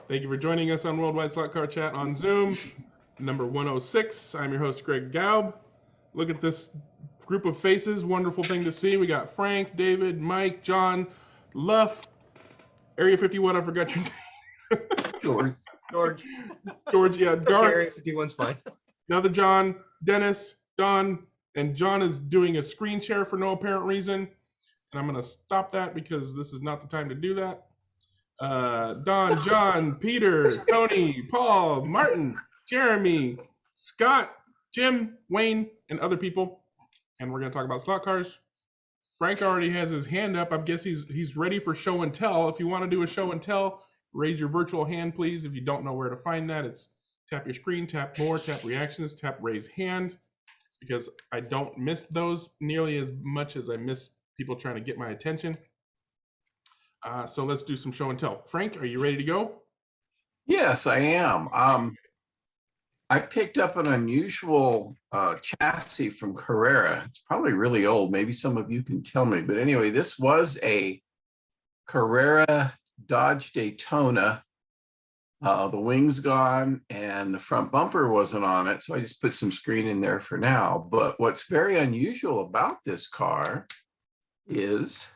Thank you for joining us on Worldwide Slot Car Chat on Zoom, number 106. I'm your host, Greg Gaub. Look at this group of faces. Wonderful thing to see. We got Frank, David, Mike, John, Luff, Area 51. I forgot your name. George, yeah. Garth. Area 51's fine. Another John, Dennis, Don, and John is doing a screen share for no apparent reason. And I'm going to stop that because this is not the time to do that. Don, John, Peter, Tony, Paul, Martin, Jeremy, Scott, Jim, Wayne, and other people. And we're going to talk about slot cars. Frank already has his hand up. I guess he's ready for show and tell. If you want to do a show and tell, raise your virtual hand, please. If you don't know where to find that, it's tap your screen, tap more, tap reactions, tap raise hand, because I don't miss those nearly as much as I miss people trying to get my attention. So let's do some show and tell. Frank, are you ready to go? Yes, I am. I picked up an unusual chassis from Carrera. It's probably really old. Maybe some of you can tell me. But anyway, this was a Carrera Dodge Daytona. The wing's gone and the front bumper wasn't on it. So I just put some screen in there for now. But what's very unusual about this car is...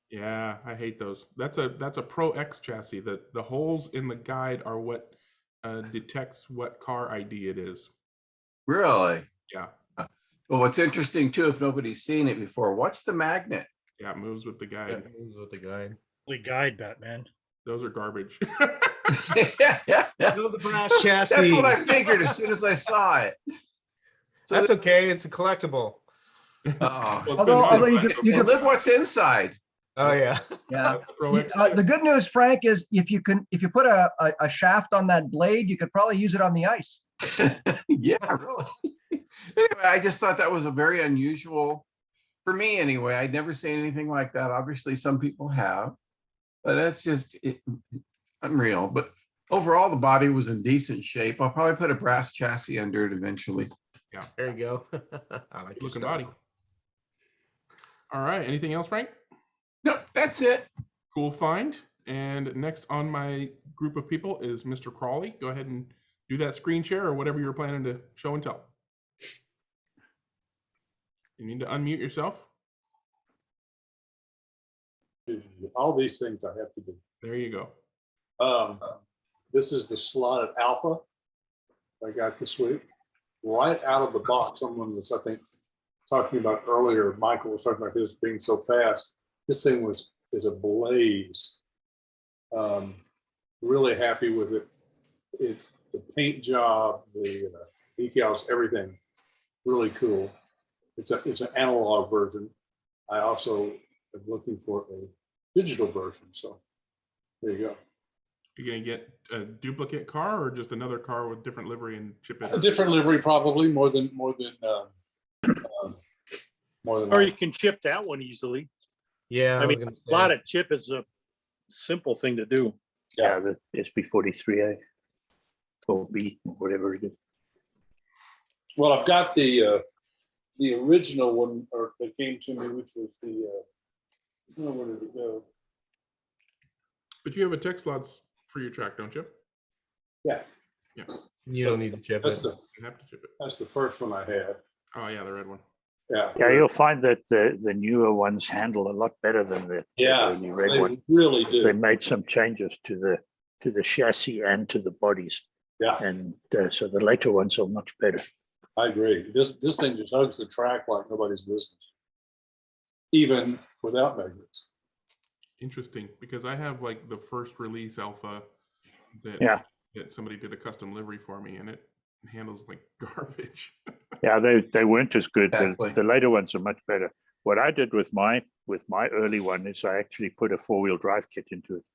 Yeah, I hate those. That's a Pro X chassis. The holes in the guide are what detects what car ID it is. Really? Yeah. Well, what's interesting too, if nobody's seen it before, watch the magnet. Yeah, it moves with the guide. Yeah, it moves with the guide. We guide Batman. Those are garbage. The brass chassis. That's what I figured as soon as I saw it. So that's okay. It's a collectible. Oh. Although you can look what's inside. Oh yeah. Yeah. The good news, Frank, is if you put a shaft on that blade, you could probably use it on the ice. Yeah, really. Anyway, I just thought that was a very unusual, for me anyway. I'd never seen anything like that. Obviously, some people have, but that's just unreal. But overall, the body was in decent shape. I'll probably put a brass chassis under it eventually. Yeah, there you go. I like looking body. All right. Anything else, Frank? No, that's it. Cool find. And next on my group of people is Mr. Crawley. Go ahead and do that screen share or whatever you're planning to show and tell. You need to unmute yourself. All these things I have to do. There you go. This is the slotted Alpha I got this week. Right out of the box, someone was, I think, talking about earlier, Michael was talking about his being so fast. This thing is a blaze. Really happy with it. The paint job, the decals, everything, really cool. It's an analog version. I also am looking for a digital version. So there you go. You're gonna get a duplicate car or just another car with different livery and chip in? A different livery, probably more than. Or you can chip that one easily. Yeah, I mean, a lot of chip is a simple thing to do. Yeah, the SB43A or B, whatever it is. Well, I've got the original one, or that came to me, which was the. I don't know where did it go. But you have a tech slots for your track, don't you? Yeah. Yeah. You don't need to chip it. You have to chip it. That's the first one I had. Oh yeah, the red one. Yeah. Yeah, you'll find that the newer ones handle a lot better than the early red they one. really Because they do. made some changes to the chassis and to the bodies. Yeah, And so the later ones are much better. I agree. This thing just hugs the track like nobody's business, even without magnets. Interesting, because I have like the first release Alpha that somebody did a custom livery for me, and it handles like garbage. Yeah, they weren't as good. Exactly. The later ones are much better. What I did with my early one is I actually put a 4-wheel drive kit into it.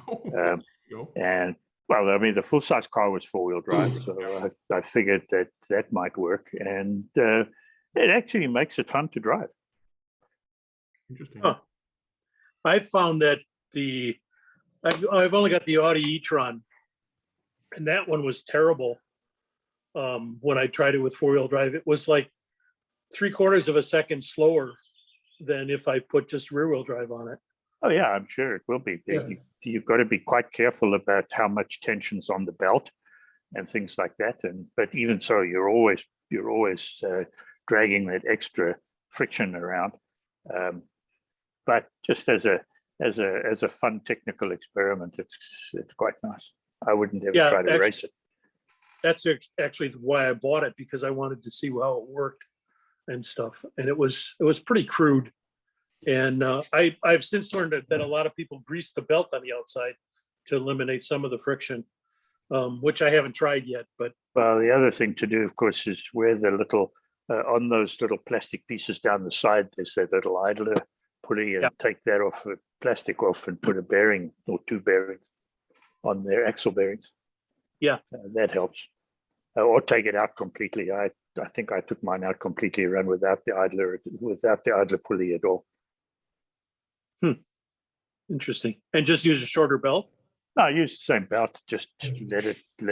Oh, there you go. And well, I mean, the full size car was 4-wheel drive, so I figured that might work, and it actually makes it fun to drive. Interesting. Huh. I found that I've only got the Audi e-tron, and that one was terrible. When I tried it with 4-wheel drive, it was like 3/4 of a second slower than if I put just rear wheel drive on it. Oh yeah, I'm sure it will be. Yeah. You've got to be quite careful about how much tension's on the belt and things like that. But even so, you're always dragging that extra friction around. But just as a fun technical experiment, it's quite nice. I wouldn't ever try to race it. That's actually why I bought it, because I wanted to see how it worked and stuff. And it was pretty crude. And I've since learned that a lot of people grease the belt on the outside to eliminate some of the friction, which I haven't tried yet. But well, the other thing to do, of course, is wear the little on those little plastic pieces down the side. There's that little idler pulley, and take that off, the plastic off, and put a bearing or two bearings on their axle bearings. Yeah, that helps. Or take it out completely. I think I took mine out completely, run without the idler pulley at all. Interesting. And just use a shorter belt? No, use the same belt. Just let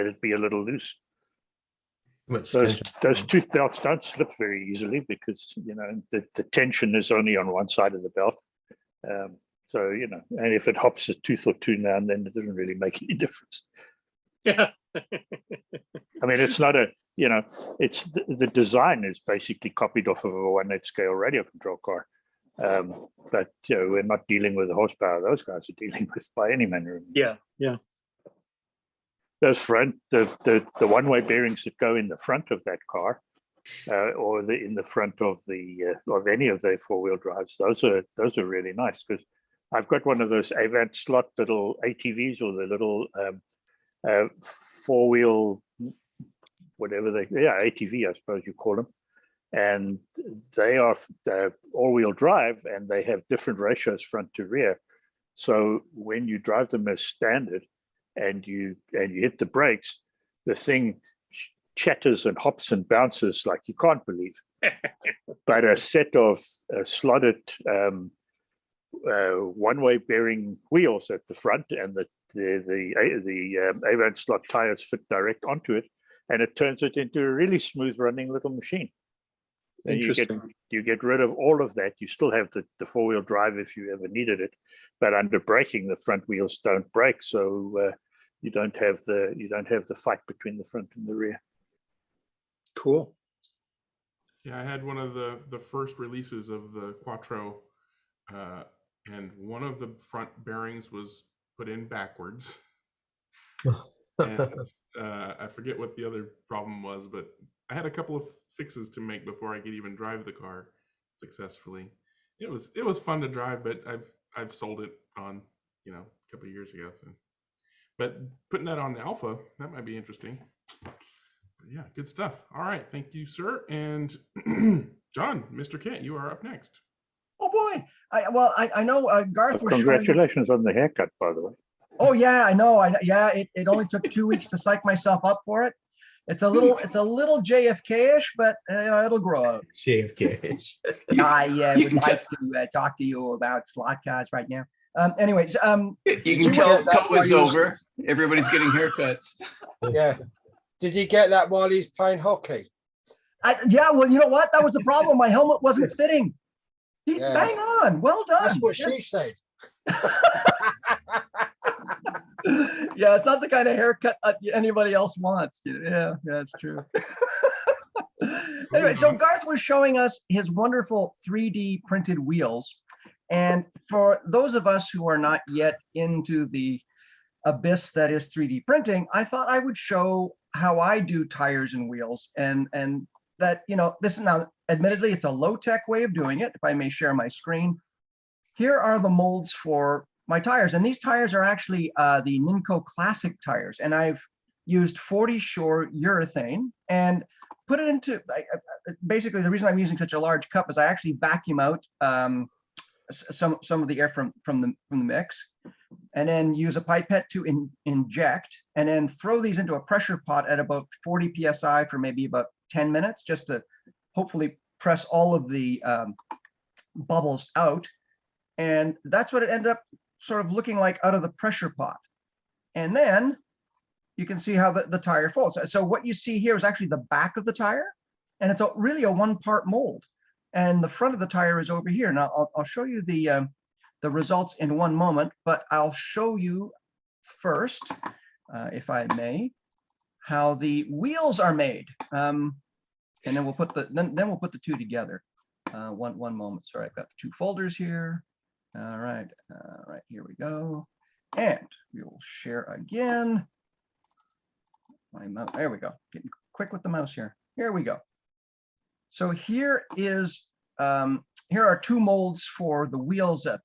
it be a little loose. Those tooth belts don't slip very easily because the tension is only on one side of the belt. So and if it hops a tooth or two now and then, it doesn't really make any difference. Yeah. I mean, it's not it's the design is basically copied off of a 1/8 scale radio control car. But we're not dealing with the horsepower those guys are dealing with by any manner of means. Yeah. Those the one-way bearings that go in the front of that car, or in the front of of any of their four-wheel drives, those are really nice, because I've got one of those Avant slot little ATVs, or the little four-wheel, whatever ATV, I suppose you call them. And they are all-wheel drive, and they have different ratios front to rear. So when you drive them as standard and you hit the brakes, the thing chatters and hops and bounces like you can't believe. But a set of slotted one-way bearing wheels at the front, and the Avant slot tires fit direct onto it, and it turns it into a really smooth running little machine. And you get rid of all of that. You still have the four-wheel drive if you ever needed it, but under braking, the front wheels don't brake, so you don't have the fight between the front and the rear. Cool. Yeah, I had one of the first releases of the Quattro, and one of the front bearings was put in backwards. And I forget what the other problem was, but I had a couple of fixes to make before I could even drive the car successfully. It was fun to drive, but I've sold it on a couple of years ago. So. But putting that on the Alpha, that might be interesting. But yeah, good stuff. All right, thank you, sir. And John, Mr. Kent, you are up next. Oh boy! I know Garth was congratulations on the haircut, by the way. Oh yeah, I know. It only took 2 weeks to psych myself up for it. It's a little JFK-ish, but it'll grow out. JFK-ish. I would like to talk to you about slot cars right now. Anyways, you can tell COVID's over. Everybody's getting haircuts. Yeah. Did you get that while he's playing hockey? Yeah. Well, you know what? That was the problem. My helmet wasn't fitting. He's bang on. Well done. That's what she said. Yeah, it's not the kind of haircut anybody else wants. Yeah, that's true. Anyway, so Garth was showing us his wonderful 3D printed wheels. And for those of us who are not yet into the abyss that is 3D printing, I thought I would show how I do tires and wheels. And that, this is now, admittedly, it's a low-tech way of doing it, if I may share my screen. Here are the molds for my tires, and these tires are actually the Ninco Classic tires, and I've used 40 Shore urethane and put it into basically the reason I'm using such a large cup is I actually vacuum out some of the air from the mix, and then use a pipette to inject, and then throw these into a pressure pot at about 40 psi for maybe about 10 minutes, just to hopefully press all of the bubbles out. And that's what it ended up sort of looking like out of the pressure pot. And then you can see how the tire folds. So what you see here is actually the back of the tire, and it's really a one-part mold. and the front of the tire is over here. Now I'll show you the results in one moment, but I'll show you first, if I may, how the wheels are made. And then we'll put the two together. One moment. Sorry, I've got two folders here. All right, here we go. And we will share again. My mouse, there we go. Getting quick with the mouse here. Here we go. So here is here are two molds for the wheels that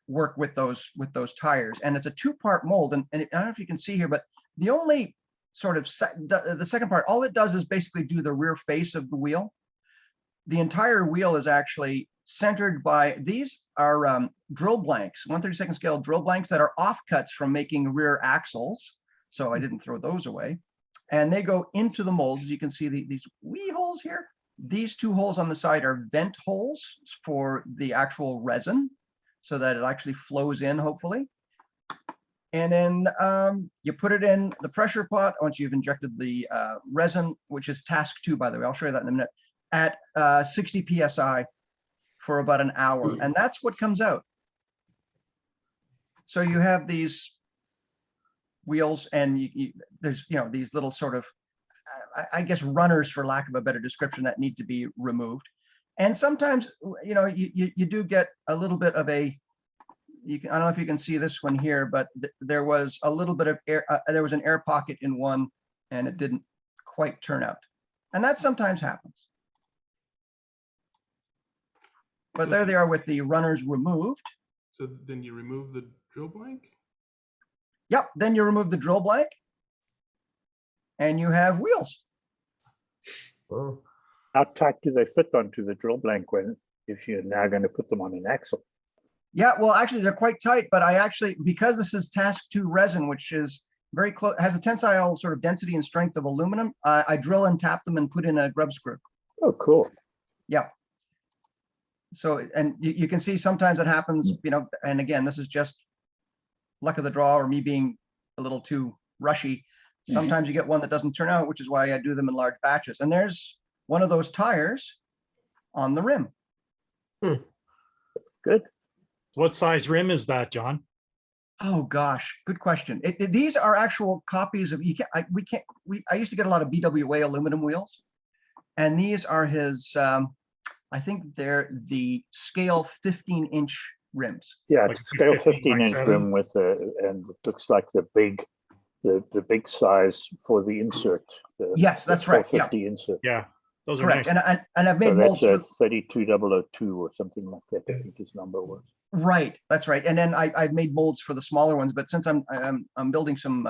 work with those tires, and it's a two-part mold. And I don't know if you can see here, but the only sort of the second part, all it does is basically do the rear face of the wheel. The entire wheel is actually centered by, these are drill blanks, 1/32 scale drill blanks that are offcuts from making rear axles. So I didn't throw those away. And they go into the molds. As you can see these wee holes here. These two holes on the side are vent holes for the actual resin so that it actually flows in, hopefully. And then you put it in the pressure pot once you've injected the resin, which is task 2, by the way. I'll show you that in a minute, at 60 PSI for about an hour. And that's what comes out. So you have these wheels, and there's these little sort of, I guess, runners, for lack of a better description, that need to be removed. And sometimes, you do get a little bit of a, I don't know if you can see this one here, but there was a little bit of air, there was an air pocket in one, and it didn't quite turn out. And that sometimes happens. But there they are with the runners removed. So then you remove the drill blank? Yep, then you remove the drill blank, and you have wheels. Oh, How tight do they fit onto the drill blank if you're now going to put them on an axle? Yeah, well, actually, they're quite tight, but I actually, because this is task 2 resin, which is very close, has a tensile sort of density and strength of aluminum, I drill and tap them and put in a grub screw. Oh, cool. Yeah. So, and you can see sometimes it happens, and again, this is just luck of the draw or me being a little too rushy. Sometimes you get one that doesn't turn out, which is why I do them in large batches. And there's one of those tires on the rim. Good. What size rim is that, John? Oh gosh, good question. These are actual copies of, I used to get a lot of BWA aluminum wheels, and these are his, I think they're the scale 15-inch rims. Yeah, Like it's scale 15-inch 15x7? rim with and it looks like the big size for the insert. Yes, that's right. Yeah, 450 insert. Yeah, those are correct. nice. And I've made So that's molds. a 32002 or something like that. I think his number was. Right, that's right. And then I've made molds for the smaller ones, but since I'm building some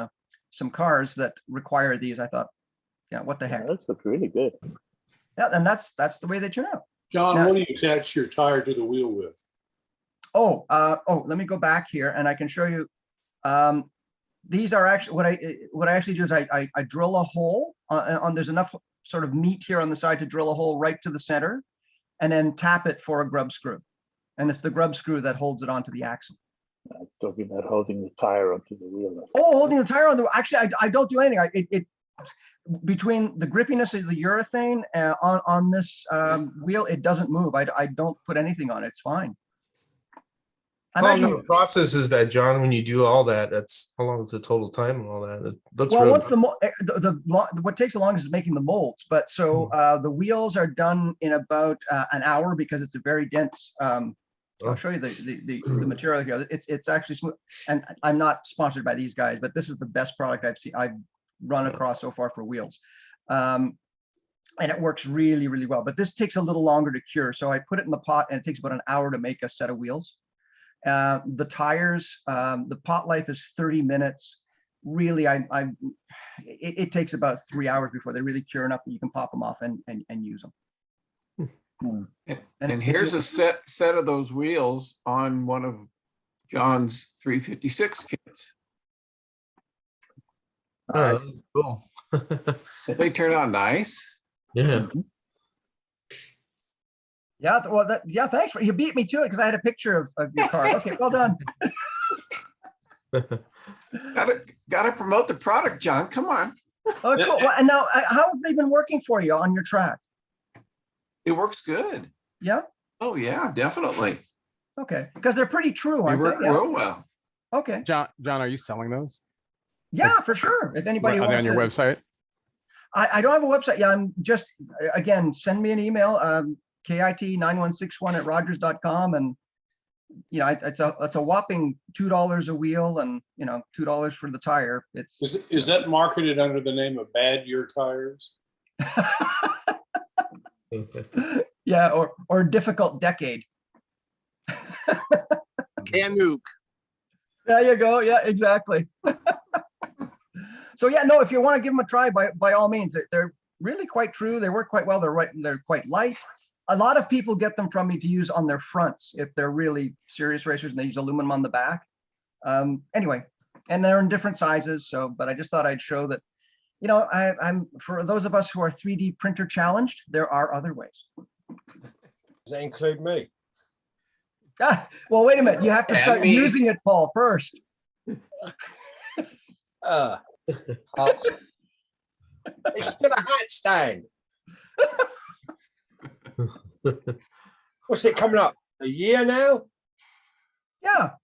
cars that require these, I thought, what the heck? Yeah, those look really good. Yeah, and that's the way they turn out. John, Now- what do you attach your tire to the wheel with? Oh, let me go back here and I can show you. These are actually what I actually do is I drill a hole on there's enough sort of meat here on the side to drill a hole right to the center, and then tap it for a grub screw. And it's the grub screw that holds it onto the axle. I'm talking about holding the tire onto the wheel. Oh, holding the tire on the, actually, I don't do anything. It between the grippiness of the urethane on this wheel, it doesn't move. I don't put anything on it. It's fine. how long of a process is that, John? When you do all that, that's how long is the total time and all that? It looks Well, really once what takes the longest is making the molds. But so the wheels are done in about an hour because it's a very dense. I'll show you the material here. It's actually smooth. And I'm not sponsored by these guys, but this is the best product I've run across so far for wheels. And it works really, really well. But this takes a little longer to cure. So I put it in the pot, and it takes about an hour to make a set of wheels. The tires, the pot life is 30 minutes. Really, it takes about 3 hours before they really cure enough that you can pop them off and use them. And here's a set of those wheels on one of John's 356 kits. that's cool. They turn out nice. Yeah. Yeah, well, thanks you beat me to it because I had a picture of your car. Okay, well done. Gotta promote the product, John. Come on. Oh, cool. Well, and now, how have they been working for you on your track? It works good. Yeah. Oh yeah, definitely. Okay. Because they're pretty true, They aren't work they? Yeah. real well. Okay. John, are you selling those? Yeah, for sure. If anybody Are they wants on your to, website? I don't have a website. Yeah, I'm just, again, send me an email, kit9161@rogers.com. And, you know, it's a whopping $2 a wheel and, you know, $2 for the tire. It's Is that marketed under the name of Bad Year Tires? yeah, or difficult decade. Canuck. There you go. Yeah, exactly. So yeah, no, if you want to give them a try, by all means, they're really quite true. They work quite well. They're quite light. A lot of people get them from me to use on their fronts if they're really serious racers and they use aluminum on the back. Anyway, and they're in different sizes. So, but I just thought I'd show that, you know, I'm for those of us who are 3D printer challenged, there are other ways. Does that include me? Ah, well, wait a minute. You have to And start me. using it, Paul, first. It's still a hat stand. What's it coming up? A year now?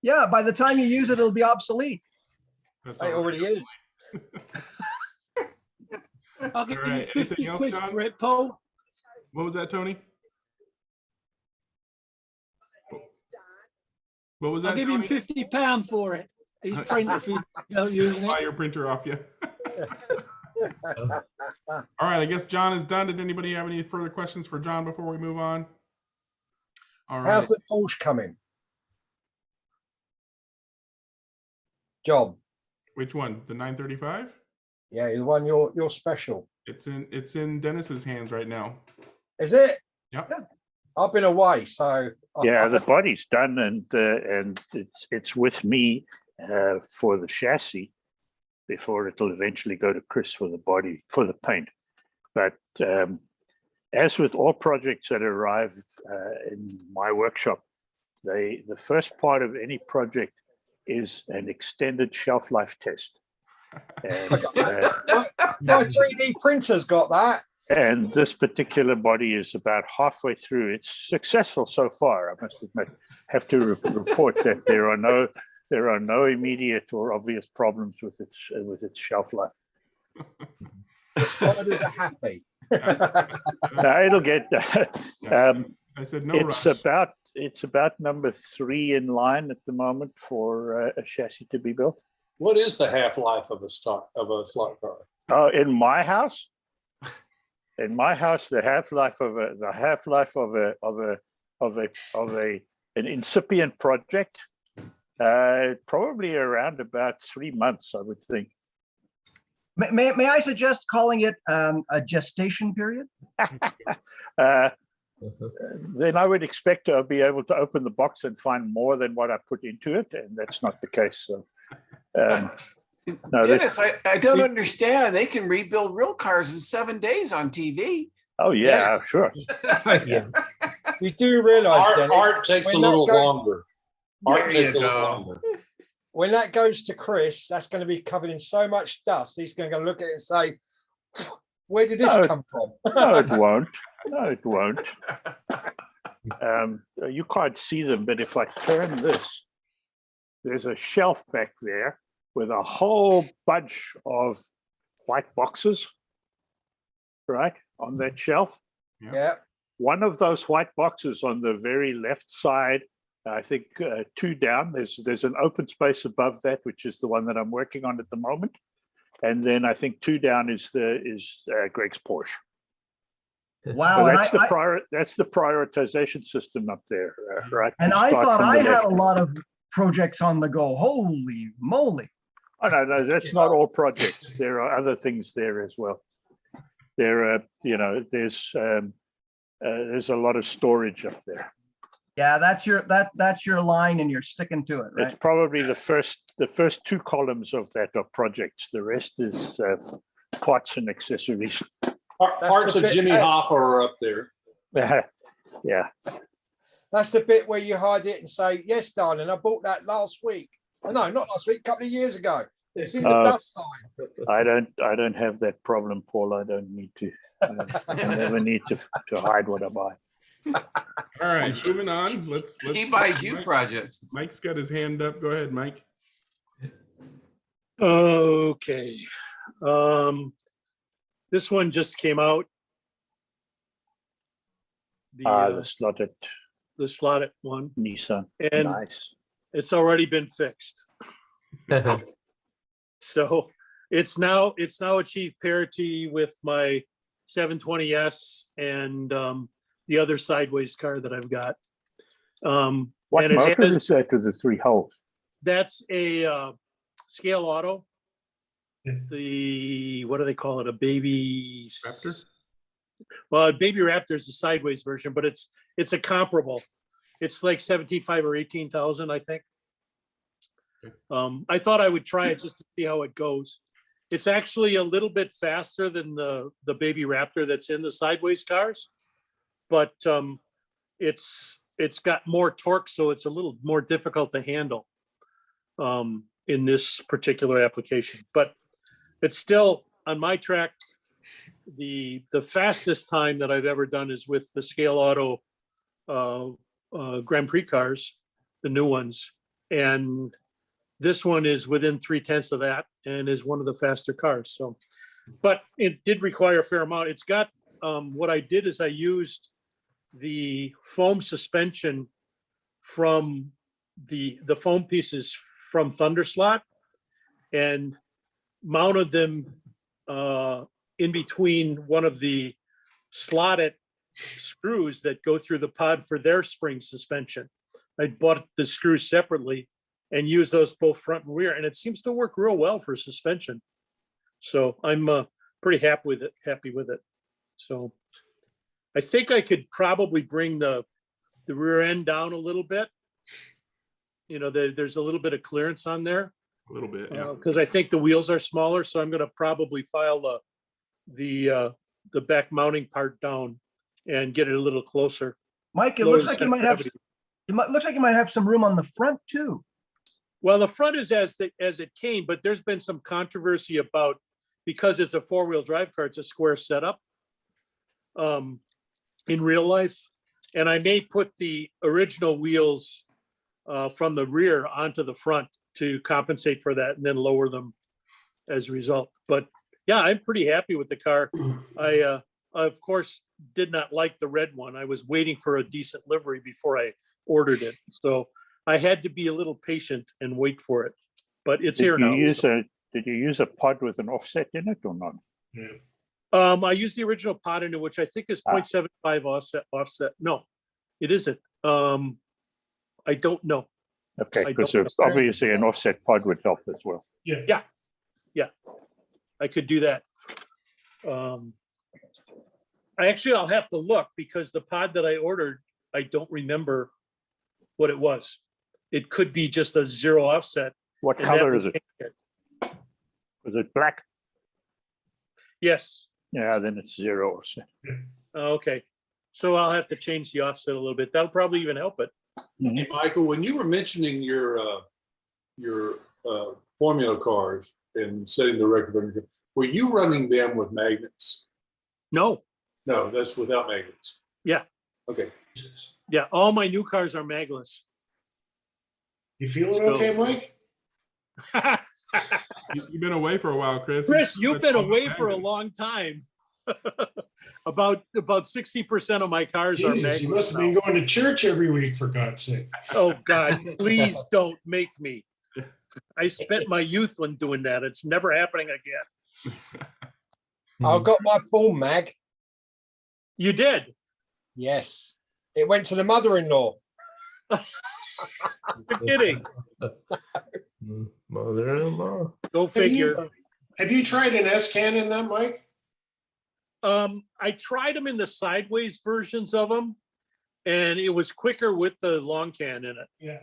Yeah. By the time you use it, it'll be obsolete. That's It all already right. is. I'll give All you right, 50 anything else, quid John? for it, Paul. What was that, Tony? What was that? I'll give him Tony? £50 for it. He's printer if you don't use Buy it. your printer off you. All right, I guess John is done. Did anybody have any further questions for John before we move on? All right. How's the Porsche coming? Job. Which one? The 935? Yeah, the one you're special. It's in Dennis's hands right now. Is it? Yep. I've been away, so Yeah, the body's done, and it's with me for the chassis before it'll eventually go to Chris for the body, for the paint. But as with all projects that arrive in my workshop, the first part of any project is an extended shelf life test. And, my 3D printer's got that. and this particular body is about halfway through. It's successful so far, I must admit. Have to report that there are no immediate or obvious problems with its shelf life. The spiders are happy. Now it'll get. I said no It's rush. about number 3 in line at the moment for a chassis to be built. What is the half-life of a slot car? Oh, in my house, the half-life of an incipient project, probably around about 3 months, I would think. May I suggest calling it a gestation period? Then I would expect to be able to open the box and find more than what I put into it, and that's not the case. So, no, Dennis, I don't understand. They can rebuild real cars in 7 days on TV. oh yeah, sure. Yeah. You do realise, Dennis, Art takes a when that little goes- longer. Art There takes you a little go. longer. when that goes to Chris, that's going to be covered in so much dust. He's going to go look at it and say, "Where did this No, come from?" No, it won't. No, it won't. You can't see them, but if I turn this, there's a shelf back there with a whole bunch of white boxes, right, on that shelf. Yeah. One of those white boxes on the very left side, I think 2 down, there's an open space above that, which is the one that I'm working on at the moment. And then I think 2 down is Greg's Porsche. Wow. So And that's the prioritization system up there, right? and You I start thought from I the had left. a lot of projects on the go. Holy moly. Oh, no, that's not all projects. There are other things there as well. There are, there's a lot of storage up there. Yeah, that's your line and you're sticking to it, right? It's probably the first 2 columns of that are projects. The rest is parts and accessories. Parts the of bit- Jimmy Hoffa are up there. Yeah. That's the bit where you hide it and say, "Yes, darling, I bought that last week." Oh, no, not last week, a couple of years ago. It's in the dust line. I don't have that problem, Paul. I don't need to. I never need to hide what I buy. All right, moving on. Let's He buys you Mike- projects. Mike's got his hand up. Go ahead, Mike. Okay. This one just came out. The slotted The slotted one, Nissan. and Nice. it's already been fixed. So it's now achieved parity with my 720S and the other sideways car that I've got. What and it motor has- is that with the 3 holes? That's a Scale Auto. Yeah. The what do they call it? A baby Raptor? Well, a Baby Raptor is a sideways version, but it's a comparable. It's like 17.5 or 18,000, I think. I thought I would try it just to see how it goes. It's actually a little bit faster than the Baby Raptor that's in the sideways cars, but it's got more torque, so it's a little more difficult to handle in this particular application. But it's still on my track. The fastest time that I've ever done is with the Scale Auto Grand Prix cars, the new ones, and this one is within 0.3 of that and is one of the faster cars. So, but it did require a fair amount. It's got what I did is I used the foam suspension from the foam pieces from Thunderslot and mounted them in between one of the slotted screws that go through the pod for their spring suspension. I bought the screws separately and use those both front and rear, and it seems to work real well for suspension. So I'm pretty happy with it. So I think I could probably bring the rear end down a little bit. You know, there's a little bit of clearance on there. A little bit, yeah. Because I think the wheels are smaller, so I'm going to probably file the back mounting part down and get it a little closer. Mike, it Lower looks like you center might have. gravity. Looks like you might have some room on the front too. Well, the front is as it came, but there's been some controversy about, because it's a 4-wheel drive car, it's a square setup in real life. And I may put the original wheels from the rear onto the front to compensate for that and then lower them as a result. But yeah, I'm pretty happy with the car. I, of course, did not like the red one. I was waiting for a decent livery before I ordered it. So I had to be a little patient and wait for it, but it's here now. Did you use a pod with an offset in it or not? I used the original pod in it, which I think is 0.75 offset. No, it isn't. I don't know. Okay, I because don't know. obviously an offset pod would help as well. Yeah, I could do that. I'll have to look because the pod that I ordered, I don't remember what it was. It could be just a 0 offset. What and that color would is it? change it. Was it black? Yes. Yeah, then it's 0 offset. Okay. So I'll have to change the offset a little bit. That'll probably even help it. Hey, Michael, when you were mentioning your formula cars and setting the record, were you running them with magnets? No. No, that's without magnets. Yeah. Okay. Yeah. All my new cars are magless. You feeling So- okay, Mike? You've been away for a while, Chris. Chris, you've been away for a long time. About 60% of my cars are Jesus, you magless must have now. been going to church every week, for God's sake. Oh God, please don't make me. I spent my youth when doing that. It's never happening again. I got my Paul mag. You did? Yes. It went to the mother-in-law. You're kidding. Mother-in-law. Go figure. Have you tried an S-can in that, Mike? I tried them in the sideways versions of them, and it was quicker with the long can in it. Yeah.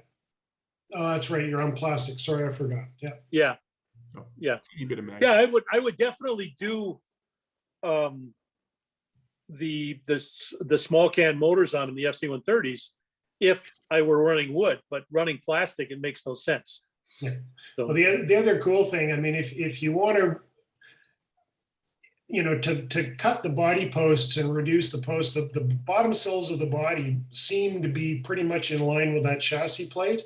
Oh, that's right. You're on plastic. Sorry, I forgot. Yeah. Yeah. Teeny bit of mag. Yeah, I would definitely do the small can motors on them, the FC130s, if I were running wood, but running plastic, it makes no sense. Yeah. So, Well, the other cool thing, I mean, if you want to, to cut the body posts and reduce the posts, the bottom sills of the body seem to be pretty much in line with that chassis plate.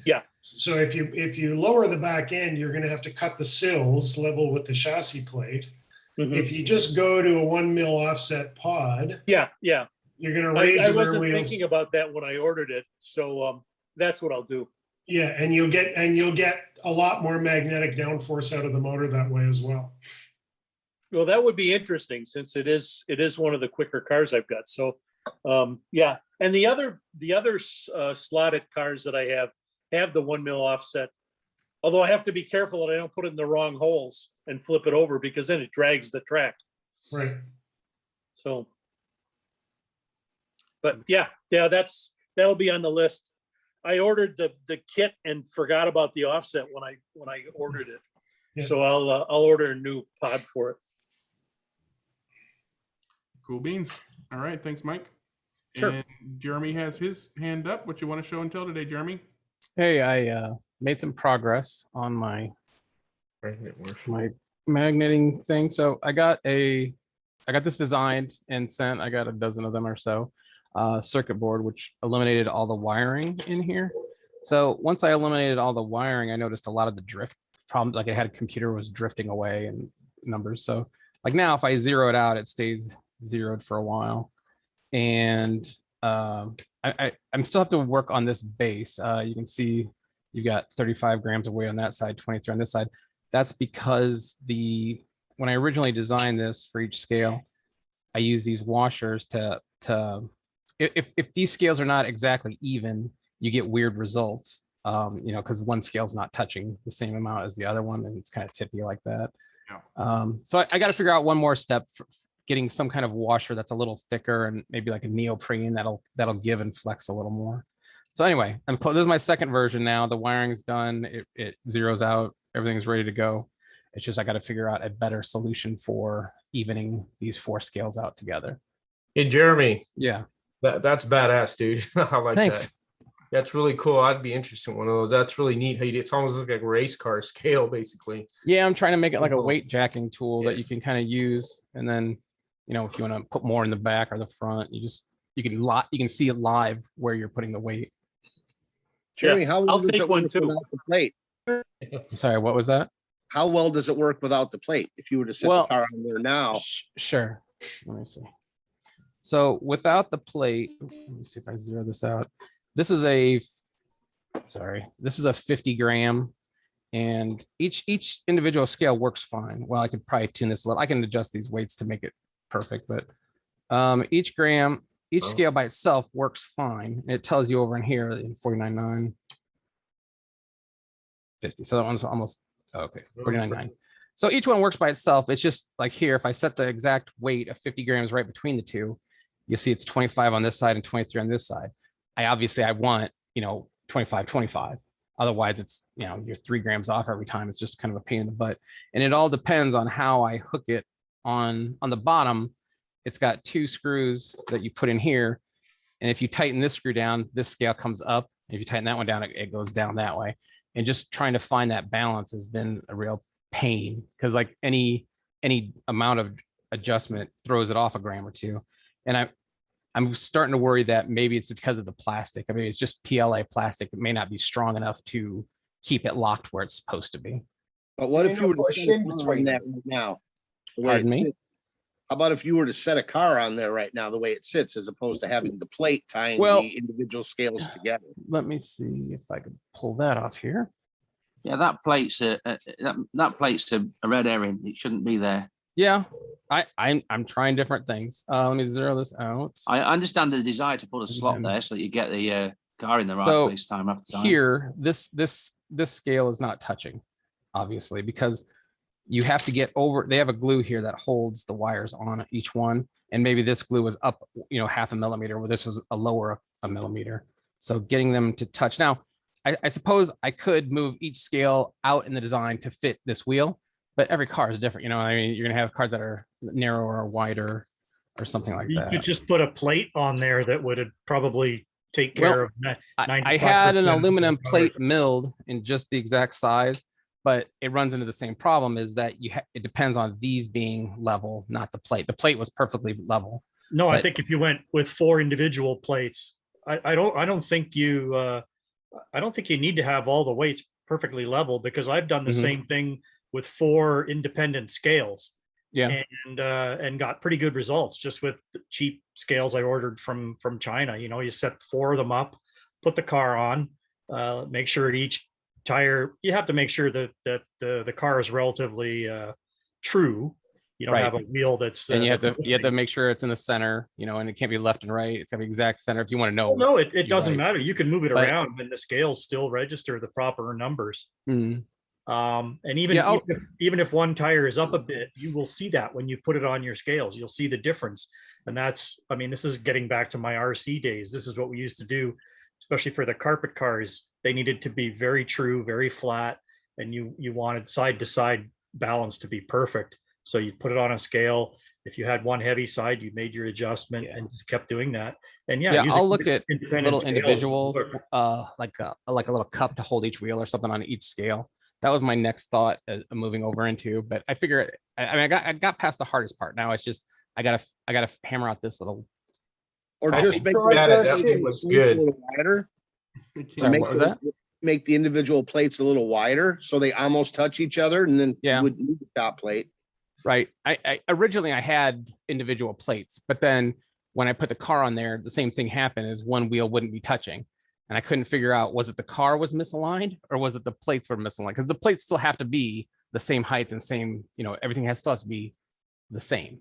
Yeah. So if you lower the back end, you're going to have to cut the sills level with the chassis plate. Mhm. If you just go to a 1 mil offset pod, Yeah. you're going to raise I the rear wasn't wheels. thinking about that when I ordered it, so that's what I'll do. Yeah, and you'll get a lot more magnetic downforce out of the motor that way as well. Well, that would be interesting since it is one of the quicker cars I've got. So, yeah. And the other slotted cars that I have the 1 mil offset. Although I have to be careful that I don't put it in the wrong holes and flip it over because then it drags the track. Right. So, but yeah, that'll be on the list. I ordered the kit and forgot about the offset when I ordered it. Yeah. So I'll order a new pod for it. Cool beans. All right, thanks, Mike. Sure. And Jeremy has his hand up. What you want to show and tell today, Jeremy? Hey, I made some progress on my magneting thing. So I got this designed and sent. I got a dozen of them or so. Circuit board, which eliminated all the wiring in here. So once I eliminated all the wiring, I noticed a lot of the drift problems. Like I had a computer was drifting away and numbers. So like now, if I zero it out, it stays zeroed for a while. And I'm still have to work on this base. You can see you've got 35 grams of weight on that side, 23 on this side. That's because when I originally designed this for each scale, I use these washers to if these scales are not exactly even, you get weird results. Because one scale's not touching the same amount as the other one, and it's kind of tippy like that. Yeah. So I got to figure out one more step for getting some kind of washer that's a little thicker and maybe like a neoprene that'll give and flex a little more. So anyway, this is my second version now. The wiring's done. It zeroes out. Everything's ready to go. It's just I got to figure out a better solution for evening these four scales out together. Hey, Jeremy. Yeah. That's badass, dude. I like Thanks. that. That's really cool. I'd be interested in one of those. That's really neat. It's almost like a race car scale, basically. Yeah, I'm trying to make it like a weight jacking tool Yeah. that you can kind of use. And then, if you want to put more in the back or the front, you can see it live where you're putting the weight. Jeremy, how I'll well does take it one work too. without the plate? I'm sorry, what was that? How well does it work without the plate? If you were to set Well, the car on there now, Sure. Let me see. So without the plate, let me see if I zero this out. This is a 50 gram, and each individual scale works fine. Well, I could probably tune this a little. I can adjust these weights to make it perfect, but each scale by itself works fine. It tells you over in here in 49.9, 50. So that one's almost okay. 49.9. So each one works by itself. It's just like here, if I set the exact weight of 50 grams right between the two, you see it's 25 on this side and 23 on this side. I want 25, 25. Otherwise, it's you're 3 grams off every time. It's just kind of a pain in the butt. And it all depends on how I hook it on the bottom. It's got 2 screws that you put in here. And if you tighten this screw down, this scale comes up. If you tighten that one down, it goes down that way. And just trying to find that balance has been a real pain, because like any amount of adjustment throws it off a gram or two. And I'm starting to worry that maybe it's because of the plastic. I mean, it's just PLA plastic. It may not be strong enough to keep it locked where it's supposed to be. but what You if know, you were to put a set a shim car on between that right now? the way Pardon it me? sits? How about if you were to set a car on there right now, the way it sits, as opposed to having the plate tying Well- the individual scales together? Let me see if I can pull that off here. Yeah, that plate's a red herring. It shouldn't be there. Yeah, I'm trying different things. Let me zero this out. I understand the desire to put a slot there so that you get the car in the right So place time after time. here, this scale is not touching, obviously, because you have to get over. They have a glue here that holds the wires on each one, and maybe this glue was up, half a millimeter, where this was a lower a millimeter. So getting them to touch. Now, I suppose I could move each scale out in the design to fit this wheel, but every car is different. I mean, you're gonna have cars that are narrower or wider or something like You that. could just put a plate on there that would probably take care of I had an 95% of aluminum the plate milled in just the exact size, but it runs into the same problem is that it depends on these being level, not the plate. The plate was perfectly level. No, I But- think if you went with 4 individual plates, I don't think you need to have all the weights perfectly level, because I've done the Mhm. same thing with 4 independent scales. Yeah. And got pretty good results just with the cheap scales I ordered from China. You know, you set 4 of them up, put the car on, make sure each tire, you have to make sure that the car is relatively true. You don't Right. have a wheel that's And you have that's to make sure it's in the center, you know, and it can't be left and right. It's got to be exact center if you want to know. Well, no, it you're doesn't right. matter. You can move it But- around and the scales still register the proper numbers. Mhm. And even, Yeah, even if one tire is up a bit, you will see that when you put it on your scales, you'll see the difference. And that's, I mean, this is getting back to my RC days. This is what we used to do, especially for the carpet cars. They needed to be very true, very flat, and you wanted side to side balance to be perfect. So you put it on a scale. If you had one heavy side, you made your adjustment and just kept doing that. And Yeah, using I'll look at independent little scales individual, work. like a little cup to hold each wheel or something on each scale. That was my next thought moving over into, but I figure, I mean, I got past the hardest part. Now it's just, I gotta hammer out this little. Or I just think make that the everything was plates a good. little wider. Sorry, Make what was the- that? Make the individual plates a little wider so they almost touch each other, and then Yeah. you would move the top plate. Right. I originally I had individual plates, but then when I put the car on there, the same thing happened is one wheel wouldn't be touching. And I couldn't figure out, was it the car was misaligned or was it the plates were misaligned? Because the plates still have to be the same height and same, you know, everything still has to be the same.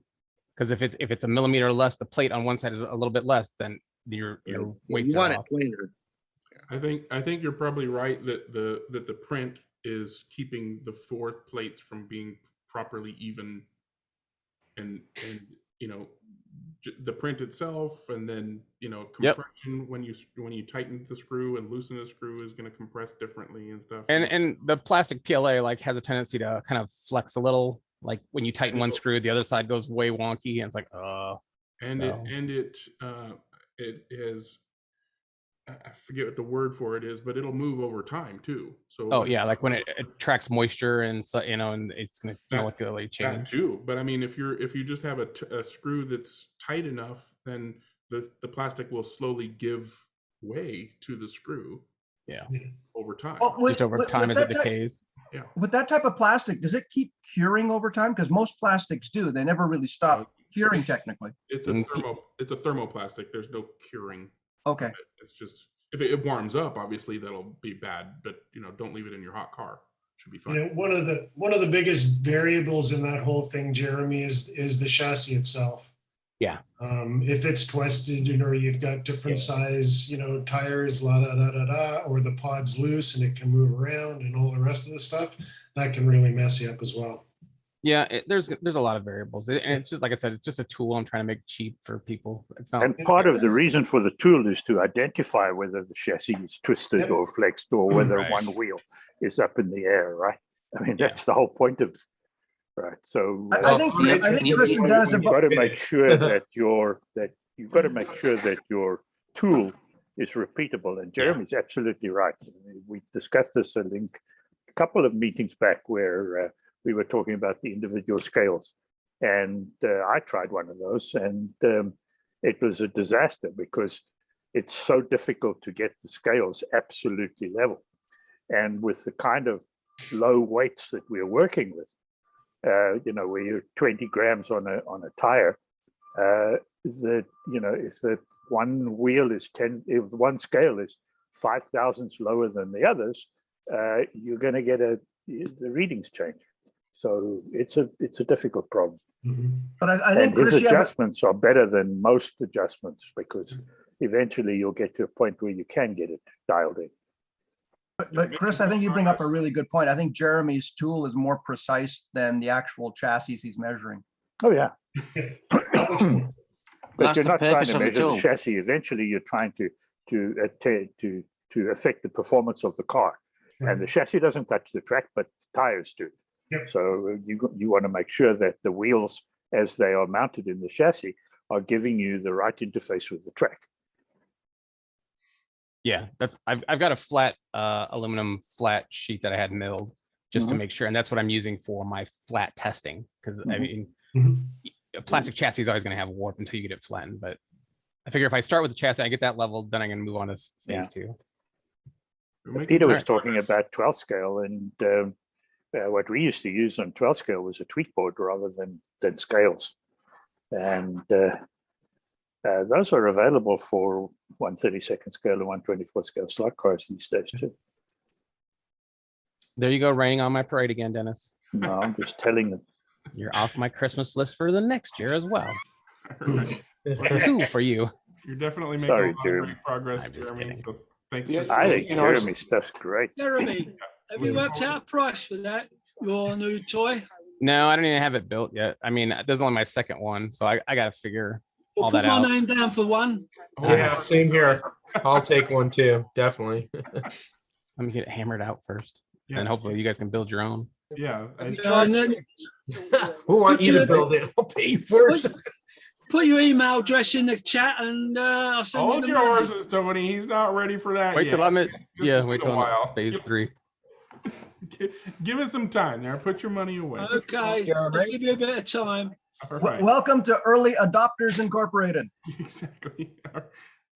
Because if it's a millimeter or less, the plate on one side is a little bit less, then your weights You are want it off. plainer. I think you're probably right that the print is keeping the 4 plates from being properly even, and you know, the print itself, and then, you know, Yep. compression when you tighten the screw and loosen the screw is going to compress differently and stuff. And the plastic PLA like has a tendency to kind of flex a little. Like when you tighten one screw, the other side goes way wonky, and it's like, and so. it has, I forget what the word for it is, but it'll move over time too. So Oh yeah, like when it attracts moisture and so, you know, and it's gonna molecularly that change. too. But I mean, if you just have a screw that's tight enough, then the plastic will slowly give way to the screw. Yeah. Over time. Well, Just over time as it decays. Yeah. With that type of plastic, does it keep curing over time? Because most plastics do. They never really stop curing technically. It's a thermoplastic. There's no curing. Okay. It's just, if it warms up, obviously that'll be bad, but you know, don't leave it in your hot car. Should be fine. You know, one of the biggest variables in that whole thing, Jeremy, is the chassis itself. Yeah. If it's twisted, you know, you've got different size, you know, tires, or the pod's loose and it can move around and all the rest of the stuff, that can really mess you up as well. Yeah, there's a lot of variables, and it's just like I said, it's just a tool I'm trying to make cheap for people. It's not. And part of the reason for the tool is to identify whether the chassis is twisted or flexed or whether Right. one wheel is up in the air, right? I mean, that's the whole point of it, right? So I think Chris and Dennis you've got to make sure that you've got to make sure that your tool is repeatable. And Jeremy's absolutely right. I mean, we discussed this, I think, a couple of meetings back where we were talking about the individual scales, and I tried one of those, and it was a disaster because it's so difficult to get the scales absolutely level. And with the kind of low weights that we're working with, you know, where you're 20 grams on a tire, that, you know, if the one wheel is 10, if one scale is 5 thousandths lower than the others, you're going to get the readings change. So it's a difficult problem. But I think his Chris, adjustments are better than most adjustments because eventually you'll get to a point where you can get it dialed in. But Chris, I think you bring up a really good point. I think Jeremy's tool is more precise than the actual chassis he's measuring. Oh yeah. But That's you're the not trying purpose to of the measure the tool. chassis. Eventually, you're trying to affect the performance of the car, and the chassis doesn't touch the track, but tires do. Yep. So you want to make sure that the wheels, as they are mounted in the chassis, are giving you the right interface with the track. Yeah, I've got a flat aluminum flat sheet that I had milled just to make sure. And that's what I'm using for my flat testing. Because I mean, Mhm. a plastic chassis is always going to have warp until you get it flattened. But I figure if I start with the chassis, I get that level, then I can move on to phase 2. Peter was talking about 12 scale, and what we used to use on 12 scale was a tweak board rather than scales. And those are available for 132nd scale and 124th scale slot cars these days too. There you go, raining on my parade again, Dennis. No, I'm just telling them. You're off my Christmas list for the next year as well. Right. It's 2 for you. You're definitely making Sorry, a lot of Jeremy. great progress, I'm just Jeremy. kidding. So thanks. Yeah, for I think You know, Jeremy's stuff's great. Jeremy, have you worked out a price for that, your new toy? No, I don't even have it built yet. I mean, this is only my second one, so I got to figure Well, all put that my out. name down for one. Yeah, same here. I'll take one too, definitely. Let me get it hammered out first, Yeah. and hopefully you guys can build your own. Yeah. Have you I- tried And then Who want Put you to your- build it? I'll pay for it. put your email address in the chat and I'll send you Hold the your money. horses, Tony. He's not ready for that Wait yet. till I'm at Just wait a till I'm while. at phase 3. Give it some time there. Put your money away. Okay, I'll Jeremy. give you a bit of time. All right. Welcome to Early Adopters Incorporated. Exactly. All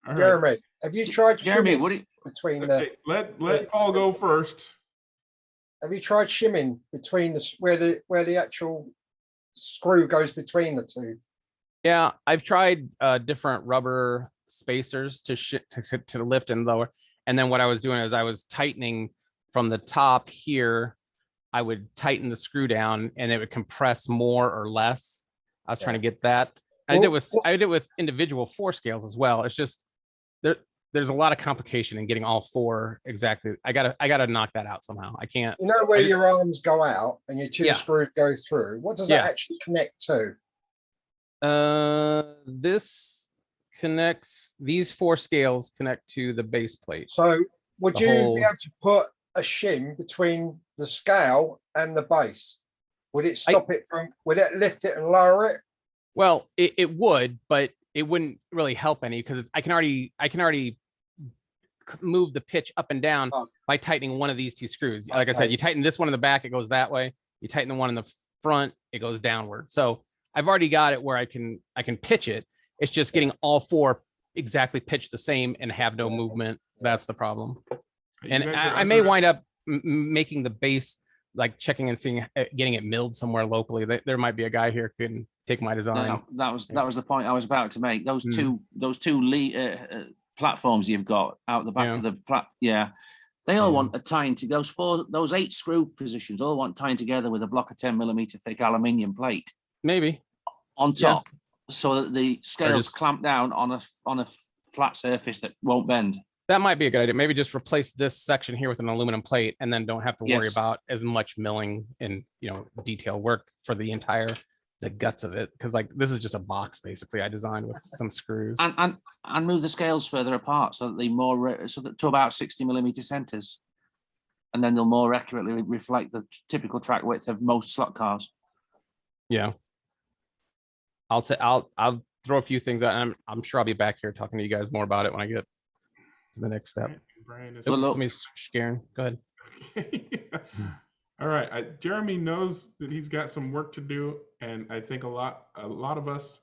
right. Jeremy, have you tried Jeremy, shimming what do you? between the? Okay, let Paul go first. Have you tried shimming between where the actual screw goes between the two? Yeah, I've tried different rubber spacers to lift and lower. And then what I was doing is I was tightening from the top here. I would tighten the screw down and it would compress more or less. I was trying to get that. I did it with individual 4 scales as well. It's just there's a lot of complication in getting all 4 exactly. I gotta knock that out somehow. I can't. You know where your arms go out and your 2 Yeah. screws go through. What does that actually connect to? This connects, these 4 scales connect to the base plate. So would The you whole- be able to put a shim between the scale and the base? Would it stop it from? Would it lift it and lower it? Well, it would, but it wouldn't really help any because I can already move the pitch up and down by tightening one of these 2 screws. Like I said, you tighten this one in the back, it goes that way. You tighten the one in the front, it goes downward. So I've already got it where I can pitch it. It's just getting all 4 exactly pitched the same and have no movement. That's the problem. And You guys are I may under- wind up making the base, like checking and seeing, getting it milled somewhere locally. There might be a guy here who can take my design. No, that was the point I was about to make. Those two platforms you've got out the back of the they all want a tying to those 8 screw positions all want tying together with a block of 10mm thick aluminium plate Maybe on top, so that the scales just clamp down on a flat surface that won't bend. That might be a good idea. Maybe just replace this section here with an aluminum plate and then don't have to worry Yes. about as much milling and detail work for the guts of it. Because like this is just a box basically I designed with some screws. And move the scales further apart so that to about 60mm centers, and then they'll more accurately reflect the typical track width of most slot cars. Yeah. I'll throw a few things out. And I'm sure I'll be back here talking to you guys more about it when I get to the next step. Brian is- Somebody's scaring. Go ahead. All right. Jeremy knows that he's got some work to do, and I think a lot of us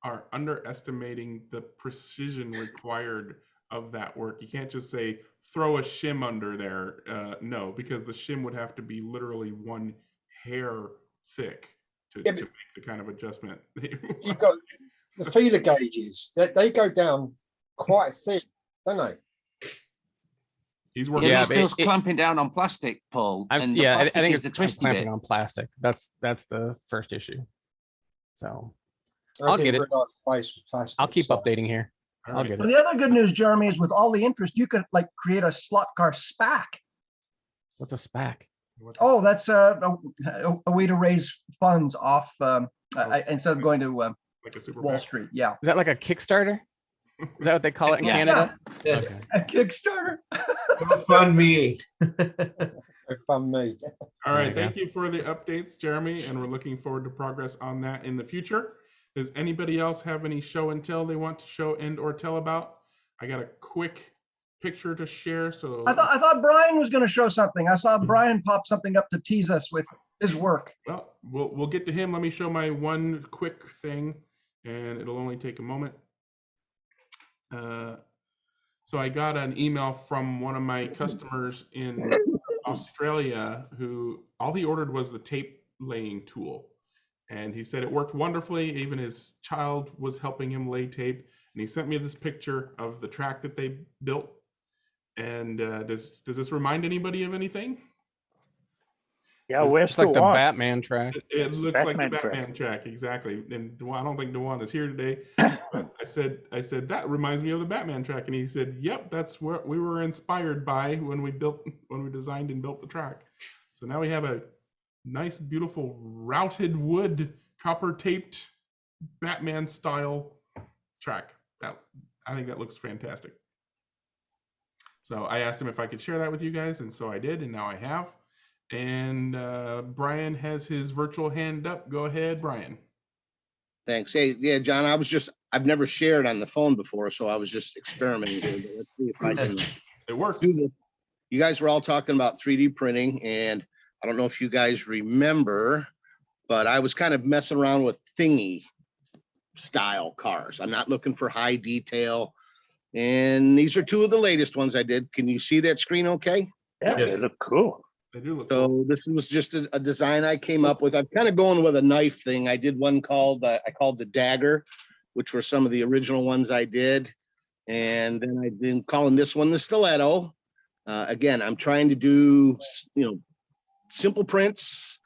are underestimating the precision required of that work. You can't just say throw a shim under there. No, because the shim would have to be literally 1 hair thick to make the kind of adjustment. You've got the feeler gauges. They go down quite thick, don't they? He's working. Yeah, he's still clamping down on plastic, Paul. I and think is it's the twisty clamping bit. on plastic. That's the first issue. So I I'll didn't get it. realise the base was plastic. I'll keep so- updating here. I'll get Well, it. the other good news, Jeremy, is with all the interest, you could like create a slot car SPAC. What's a SPAC? Oh, that's a way to raise funds off instead of going to like a super Wall PAC. Street. Yeah. Is that like a Kickstarter? Is that what they call it in Yeah. Canada? Yeah. Okay. A Kickstarter. Fun me. Fun me. All right, There you thank you for the updates, Jeremy, and we're looking forward to progress on that in the future. Does anybody else have any show and tell they want to show and or tell about? I got a quick picture to share. So I thought Brian was going to show something. I saw Brian pop something up to tease us with his work. well, we'll get to him. Let me show my one quick thing, and it'll only take a moment. So I got an email from one of my customers in Australia who all he ordered was the tape laying tool. And he said it worked wonderfully. Even his child was helping him lay tape. And he sent me this picture of the track that they built. And does this remind anybody of anything? Yeah, where's It's like the Dewan? Batman track. It looks like the Batman track. Batman track, exactly. And I don't think Dewan is here today. But I said that reminds me of the Batman track, and he said, "Yep, that's what we were inspired by when we designed and built the track." So now we have a nice, beautiful routed wood, copper taped Batman style track. I think that looks fantastic. So I asked him if I could share that with you guys, and so I did, and now I have. And Brian has his virtual hand up. Go ahead, Brian. Thanks. Hey, yeah, John, I've never shared on the phone before, so I was just experimenting here. But let's see if I can. It worked. Do this. You guys were all talking about 3D printing, and I don't know if you guys remember, but I was kind of messing around with thingy style cars. I'm not looking for high detail. And these are two of the latest ones I did. Can you see that screen okay? Yeah, they look cool. They do look So cool. this was just a design I came up with. I'm kind of going with a knife thing. I did one called, I called the Dagger, which were some of the original ones I did. And then I've been calling this one the Stiletto. Again, I'm trying to do, simple prints,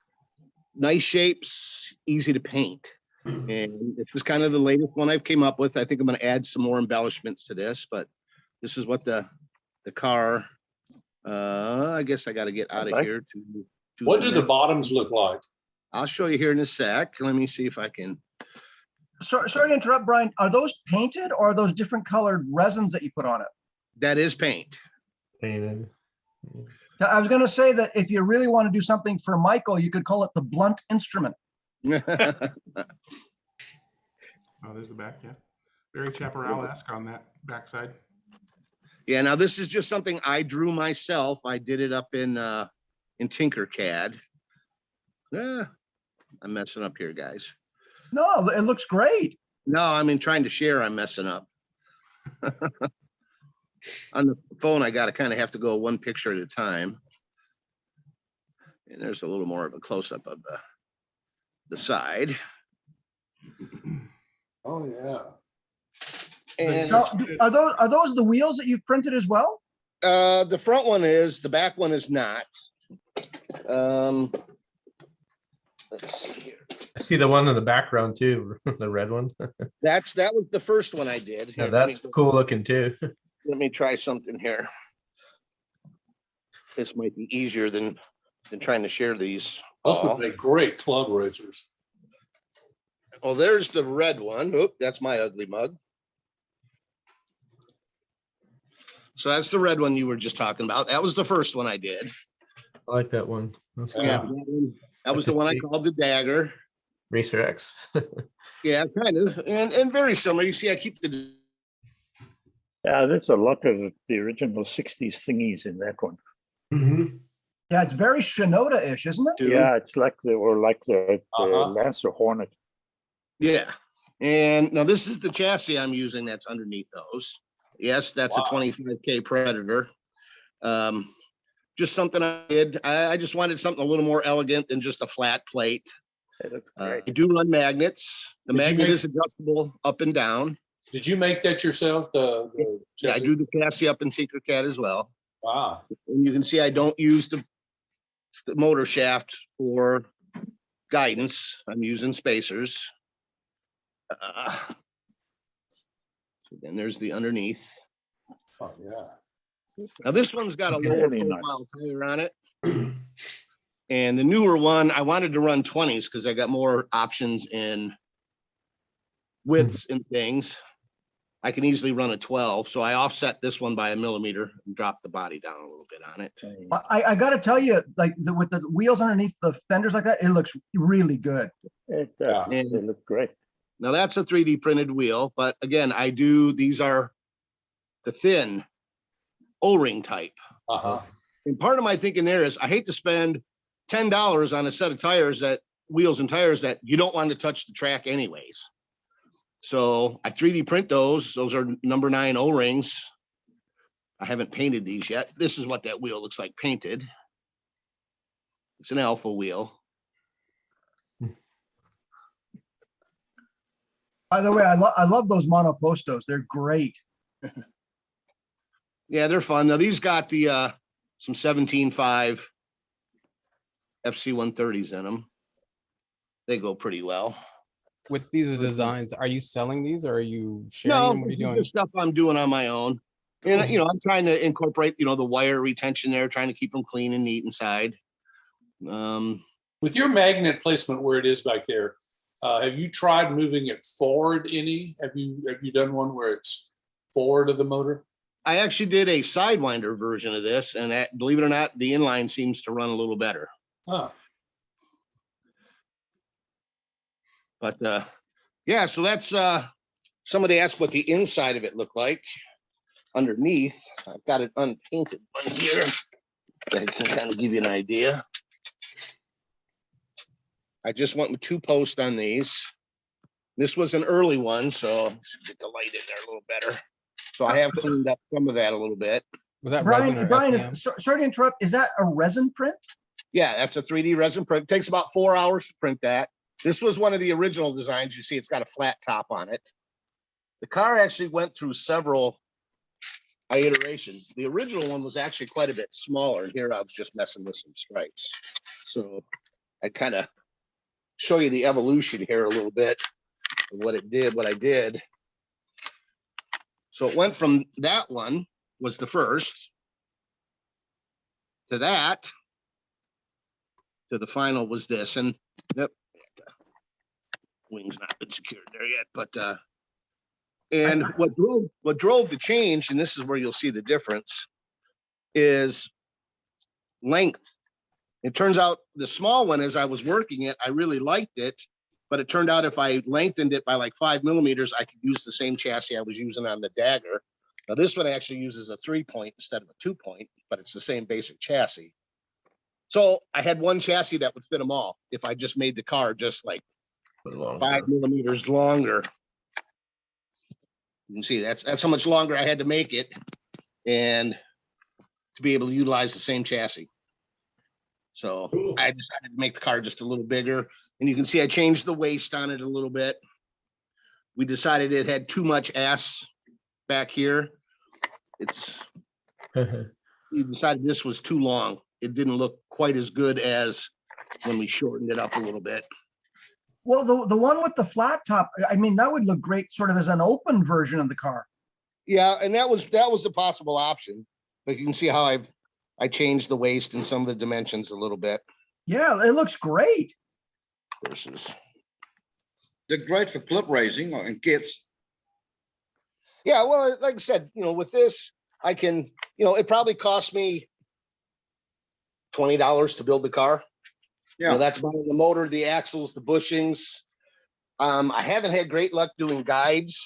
nice shapes, easy to paint. And this is kind of the latest one I've came up with. I think I'm going to add some more embellishments to this, but this is what the car, I guess I got to get out of here to What do the bottoms look like? I'll show you here in a sec. Let me see if I can. Sorry to interrupt, Brian. Are those painted or are those different colored resins that you put on it? That is paint. Painted. I was going to say that if you really want to do something for Michael, you could call it the blunt instrument. Oh, there's the back, yeah. Very Chaparral-esque on that backside. Yeah, now this is just something I drew myself. I did it up in Tinkercad. I'm messing up here, guys. No, it looks great. No, I mean trying to share, I'm messing up. On the phone, I got to kind of have to go one picture at a time. And there's a little more of a close-up of the side. Oh yeah. And Now, are those the wheels that you've printed as well? the front one is, the back one is not. Let's see here. I see the one in the background too, the red one. That was the first one I did. Yeah, Here, let me that's cool looking too. Let me try something here. This might be easier than trying to share these. Those all. would make great club racers. Oh, there's the red one. Oop, that's my ugly mug. So that's the red one you were just talking about. That was the first one I did. I like that one. That's Yeah, cool. that was the one I called the Dagger. Racerx. Yeah, kind of, and very similar. You see, I keep the. Yeah, there's a lot of the original 60s thingies in that one. Mhm. Yeah, it's very Shinoda-ish, isn't it? Yeah, it's like the Lancer Hornet. Yeah, and now this is the chassis I'm using that's underneath those. Yes, that's a 25K Predator. Just something I did. I just wanted something a little more elegant than just a flat plate. I do run magnets. The magnet is adjustable up and down. Did you make that yourself? Yeah, I drew the chassis up in Tinkercad as well. Wow. And you can see I don't use the motor shaft for guidance. I'm using spacers. So then there's the underneath. Oh, yeah. Now this one's got a lower Really nice. profile tire on it. And the newer one, I wanted to run 20s because I got more options in widths and things. I can easily run a 12, so I offset this one by 1 millimeter and drop the body down a little bit on it. I got to tell you, like with the wheels underneath the fenders like that, it looks really good. They look great. Now that's a 3D printed wheel, but again, these are the thin O-ring type. Uh-huh. And part of my thinking there is I hate to spend $10 on a set of tires wheels and tires that you don't want to touch the track anyways. So I 3D print those. Those are number 9 O-rings. I haven't painted these yet. This is what that wheel looks like painted. It's an alpha wheel. By the way, I love those monopostos. They're great. Yeah, they're fun. Now these got the some 17.5 FC130s in them. They go pretty well. With these designs, are you selling these or are you sharing No, them? What are you this is doing? the stuff I'm doing on my own. And you know, I'm trying to incorporate, you know, the wire retention there, trying to keep them clean and neat inside. With your magnet placement where it is back there, have you tried moving it forward any? Have you done one where it's forward of the motor? I actually did a sidewinder version of this, and that, believe it or not, the inline seems to run a little better. Huh. But yeah, so that's somebody asked what the inside of it looked like. Underneath, I've got an unpainted one here that can kind of give you an idea. I just went with 2 posts on these. This was an early one, so let's get the light in there a little better. So I have cleaned up some of that a little bit. Was that resin or Brian, FDM? sorry to interrupt. Is that a resin print? Yeah, that's a 3D resin print. It takes about 4 hours to print that. This was one of the original designs. You see, it's got a flat top on it. The car actually went through several iterations. The original one was actually quite a bit smaller. And here I was just messing with some stripes. So I kind of show you the evolution here a little bit of what it did, what I did. So it went from that one was the first to that to the final was this. And yep, wings not been secured there yet, but and what drove the change, and this is where you'll see the difference, is length. It turns out the small one, as I was working it, I really liked it, but it turned out if I lengthened it by like 5 millimeters, I could use the same chassis I was using on the Dagger. Now this one actually uses a 3-point instead of a 2-point, but it's the same basic chassis. So I had one chassis that would fit them all if I just made the car just like 5 millimeters longer. You can see that's how much longer I had to make it, and to be able to utilize the same chassis. So I decided to make the car just a little bigger, and you can see I changed the waist on it a little bit. We decided it had too much ass back here. We decided this was too long. It didn't look quite as good as when we shortened it up a little bit. Well, the one with the flat top, I mean, that would look great sort of as an open version of the car. Yeah, and that was the possible option. But you can see how I changed the waist and some of the dimensions a little bit. Yeah, it looks great. Versus. They're great for clip racing and kits. Yeah, well, like I said, you know, with this, I can, you know, it probably cost me $20 to build the car. Yeah, you know, that's buying the motor, the axles, the bushings. I haven't had great luck doing guides,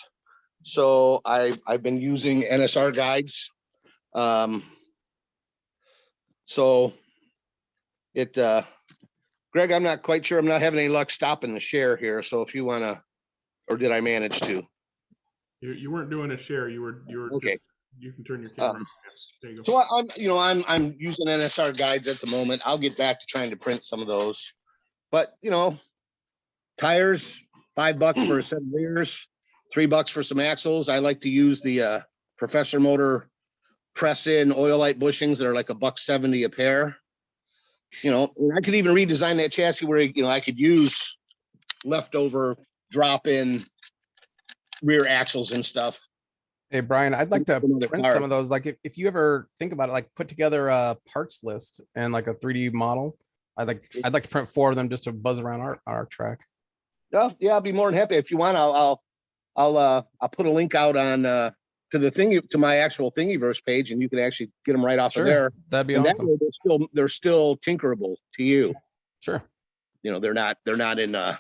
so I've been using NSR guides. So it, Greg, I'm not quite sure. I'm not having any luck stopping the share here. So if you want to, or did I manage to? You weren't doing a share. You were okay. Just, you can turn your camera. There you go. So I'm using NSR guides at the moment. I'll get back to trying to print some of those, but you know, tires, $5 for a set of rears, $3 for some axles. I like to use the Professor Motor press-in oil-light bushings that are like $1.70 a pair. You know, I could even redesign that chassis where, you know, I could use leftover drop-in rear axles and stuff. Hey, Brian, I'd like to print some of those. Like if you ever think about it, like put together a parts list and like a 3D model. I'd like to print 4 of them just to buzz around our track. Yeah, I'll be more than happy. If you want, I'll put a link out on to the thing, to my actual Thingiverse page, and you can actually get them right off of there. That'd be and awesome. That way they're still tinkerable to you. Sure. You know, they're not in a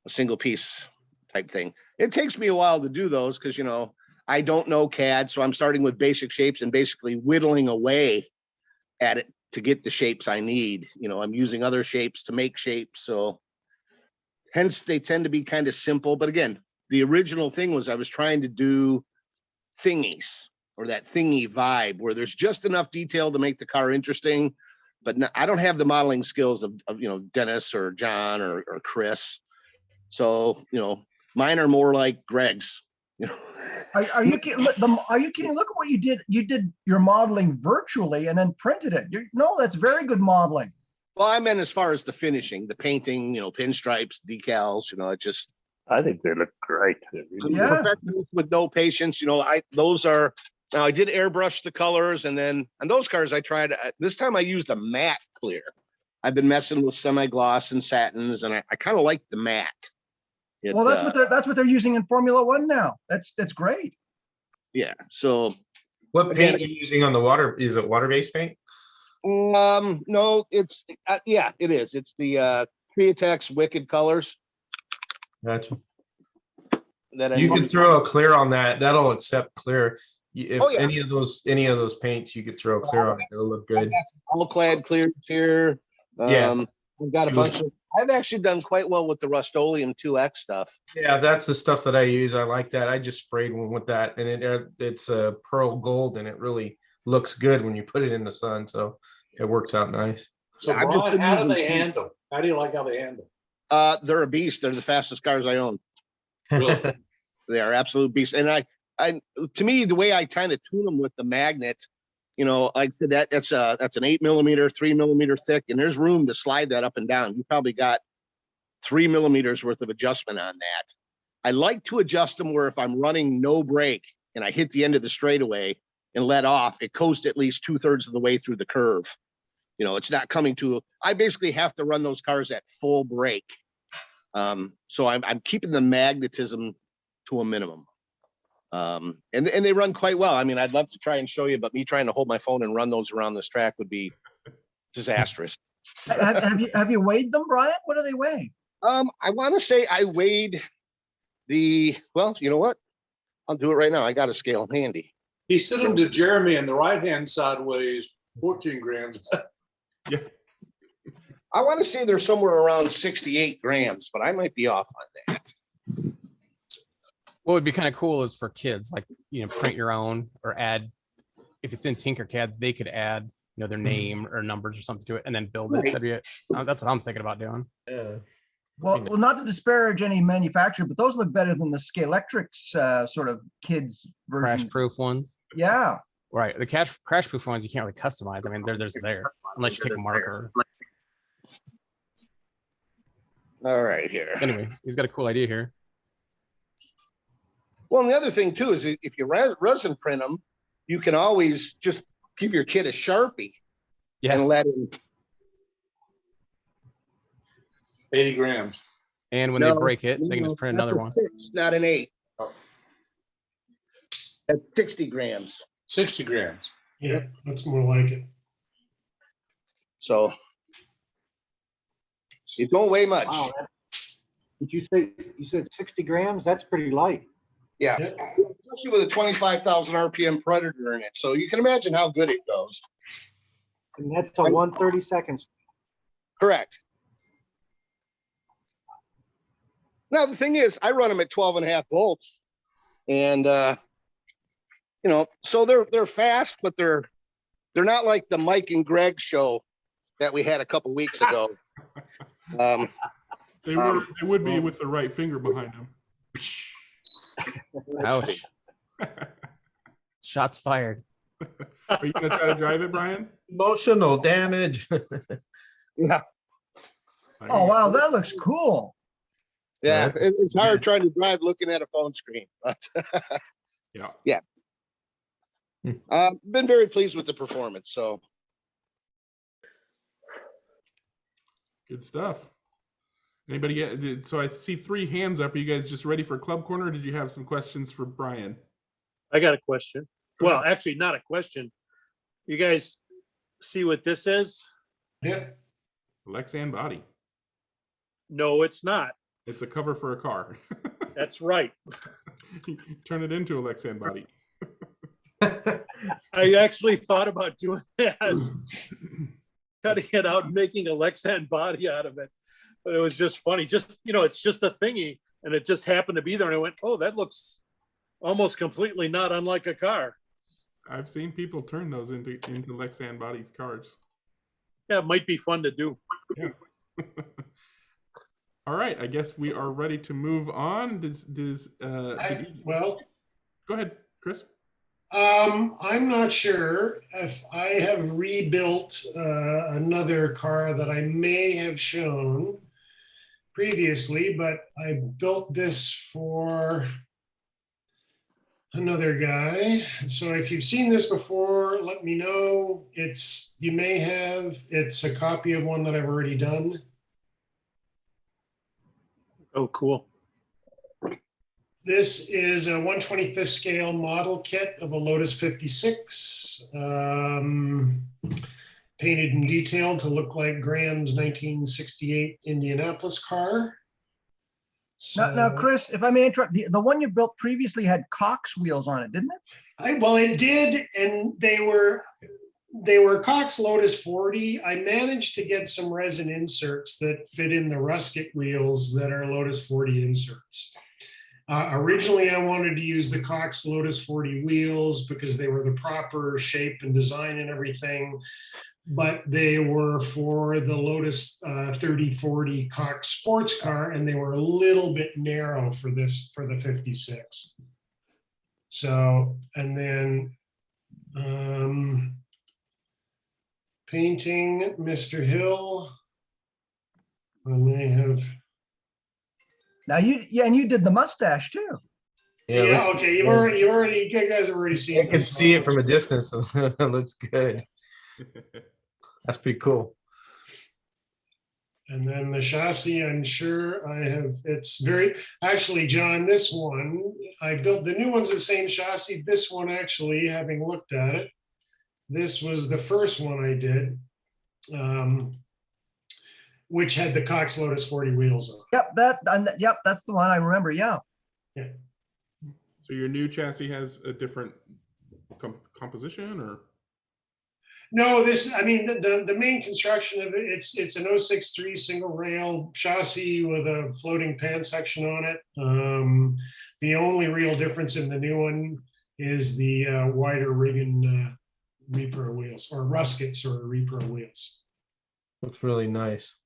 single piece type thing. It takes me a while to do those because, you know, I don't know CAD, so I'm starting with basic shapes and basically whittling away at it to get the shapes I need. You know, I'm using other shapes to make shapes, so hence they tend to be kind of simple. But again, the original thing was I was trying to do thingies, or that thingy vibe where there's just enough detail to make the car interesting, but no, I don't have the modeling skills of you know, Dennis or John or Chris. So, you know, mine are more like Greg's. You know, Are you kidding? Are you kidding? Look at what you did. You did your modeling virtually and then printed it. No, that's very good modeling. well, I meant as far as the finishing, the painting, you know, pinstripes, decals, you know, it just, I think they look great. I'm a perfectionist with no patience. You know, now I did airbrush the colors, and then on those cars I tried, this time I used a matte clear. I've been messing with semi-gloss and satins, and I kind of like the matte. Well, that's what they're using in Formula One now. That's great. Yeah. So What paint are you using on the water? Is it water-based paint? no, it's yeah, it is. It's the Createx Wicked Colors. Gotcha. That You can throw a clear on that. That'll accept clear. If yeah. any of those paints, you could throw a clear on it. It'll look good. all clad clears here. Yeah. We've got a bunch of. I've actually done quite well with the Rust-Oleum 2X stuff. Yeah, that's the stuff that I use. I like that. I just sprayed one with that, and it's a pearl gold, and it really looks good when you put it in the sun. So it works out nice. So Brian, how do they handle? How do you like how they handle? They're a beast. They're the fastest cars I own. Really? They are absolute beasts. And I to me, the way I kind of tune them with the magnet, you know, like that's an 8mm, 3mm thick, and there's room to slide that up and down. You probably got 3mm worth of adjustment on that. I like to adjust them where if I'm running no brake and I hit the end of the straightaway and let off, it coasts at least 2/3 of the way through the curve. You know, it's not coming to, I basically have to run those cars at full brake. So I'm keeping the magnetism to a minimum. And they run quite well. I mean, I'd love to try and show you, but me trying to hold my phone and run those around this track would be disastrous. Have you weighed them, Brian? What do they weigh? I want to say I weighed well, you know what? I'll do it right now. I got a scale handy. He sent them to Jeremy, and the right-hand side weighs 14 grams. Yeah. I want to say they're somewhere around 68 grams, but I might be off on that. What would be kind of cool is for kids, like, you know, print your own or add, if it's in Tinkercad, they could add, you know, their name or numbers or something to it and then build it. Right. That'd be it. That's what I'm thinking about doing. Yeah. Well, not to disparage any manufacturer, but those look better than the Scalextrics sort of kids version. Crash proof ones. Yeah. Right. The crash proof ones you can't really customize. I mean, they're there unless you take a marker. All right, here. Anyway, he's got a cool idea here. Well, and the other thing too is if you resin print them, you can always just give your kid a Sharpie and let him. 80 grams. And when they break it, they can just print another one. 6, not an 8. Oh. That's 60 grams. 60 grams. Yeah, that's more like it. So it don't weigh much. Wow, did you say you said 60 grams? That's pretty light. Yeah, especially with a 25,000 RPM Predator in it. So you can imagine how good it goes. And that's a 1/32. Correct. Now the thing is, I run them at 12.5 volts, and you know, so they're fast, but they're not like the Mike and Greg show that we had a couple weeks ago. They would be with the right finger behind them. Ouch. Shots fired. Are you gonna try to drive it, Brian? Emotional damage. Yeah. Oh wow, that looks cool. Yeah, it's hard trying to drive looking at a phone screen, but yeah. Been very pleased with the performance. So Good stuff. Anybody get? So I see 3 hands up. Are you guys just ready for Club Corner? Or did you have some questions for Brian? I got a question. Well, actually, not a question. You guys see what this is? Yeah. Lexan body. No, it's not. It's a cover for a car. That's right. Turn it into a Lexan body. I actually thought about doing that, cutting it out and making a Lexan body out of it. But it was just funny. Just, it's just a thingy, and it just happened to be there. And I went, oh, that looks almost completely not unlike a car. I've seen people turn those into Lexan body cars. Yeah, it might be fun to do. Yeah. All right, I guess we are ready to move on. Well, go ahead, Chris. I'm not sure if I have rebuilt another car that I may have shown previously, but I built this for another guy. So if you've seen this before, let me know. It's a copy of one that I've already done. Oh, cool. This is a 1/25th scale model kit of a Lotus 56, painted and detailed to look like Graham's 1968 Indianapolis car. Now, Chris, if I may interrupt, the one you built previously had Cox wheels on it, didn't it? Well, it did, and they were Cox Lotus 40. I managed to get some resin inserts that fit in the Rusket wheels that are Lotus 40 inserts. Originally, I wanted to use the Cox Lotus 40 wheels because they were the proper shape and design and everything, but they were for the Lotus 3040 Cox sports car, and they were a little bit narrow for the 56. So, and then painting Mr. Hill. I may have. Now you did the mustache too. Yeah, okay. You guys have already seen it. I can see it from a distance. It looks good. That's pretty cool. And then the chassis, I'm sure I have, actually, John, this one, I built, the new one's the same chassis. This one, actually, having looked at it, this was the first one I did, which had the Cox Lotus 40 wheels on. Yep, that's the one I remember. Yeah. So your new chassis has a different composition, or? No, the main construction of it, it's an 063 single rail chassis with a floating pan section on it. The only real difference in the new one is the wider rigging repro wheels, or Rusket sort of repro wheels. Looks really nice.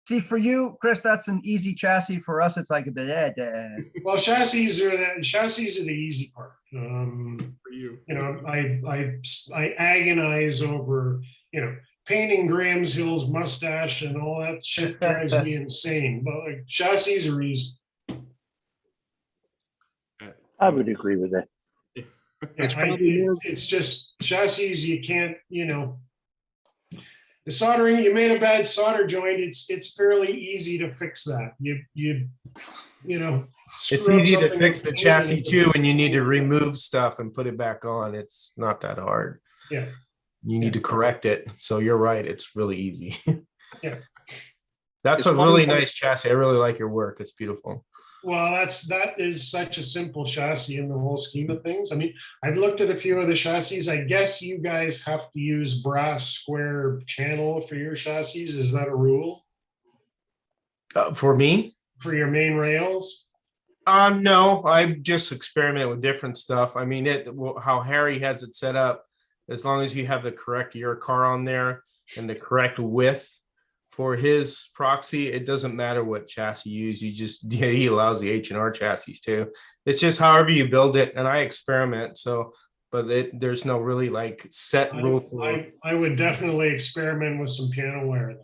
See, for you, Chris, that's an easy chassis. For us, it's like a bit. Well, chassis are the easy part. For you, I agonize over painting Graham's Hill's mustache and all that shit drives me insane. But like chassis are easy. I would agree with that. It's just chassis. You can't, the soldering, you made a bad solder joint. It's fairly easy to fix that. It's easy to fix the chassis too, and you need to remove stuff and put it back on. It's not that hard. Yeah. You need to correct it. So you're right. It's really easy. Yeah. That's a really nice chassis. I really like your work. It's beautiful. Well, that is such a simple chassis in the whole scheme of things. I mean, I've looked at a few of the chassis. I guess you guys have to use brass square channel for your chassis. Is that a rule? For me? For your main rails? No, I just experimented with different stuff. I mean, how Harry has it set up, as long as you have the correct year car on there and the correct width for his proxy, it doesn't matter what chassis you use. He allows the H&R chassis too. It's just however you build it, and I experiment. So, but there's no really like set rule for. I would definitely experiment with some piano wire.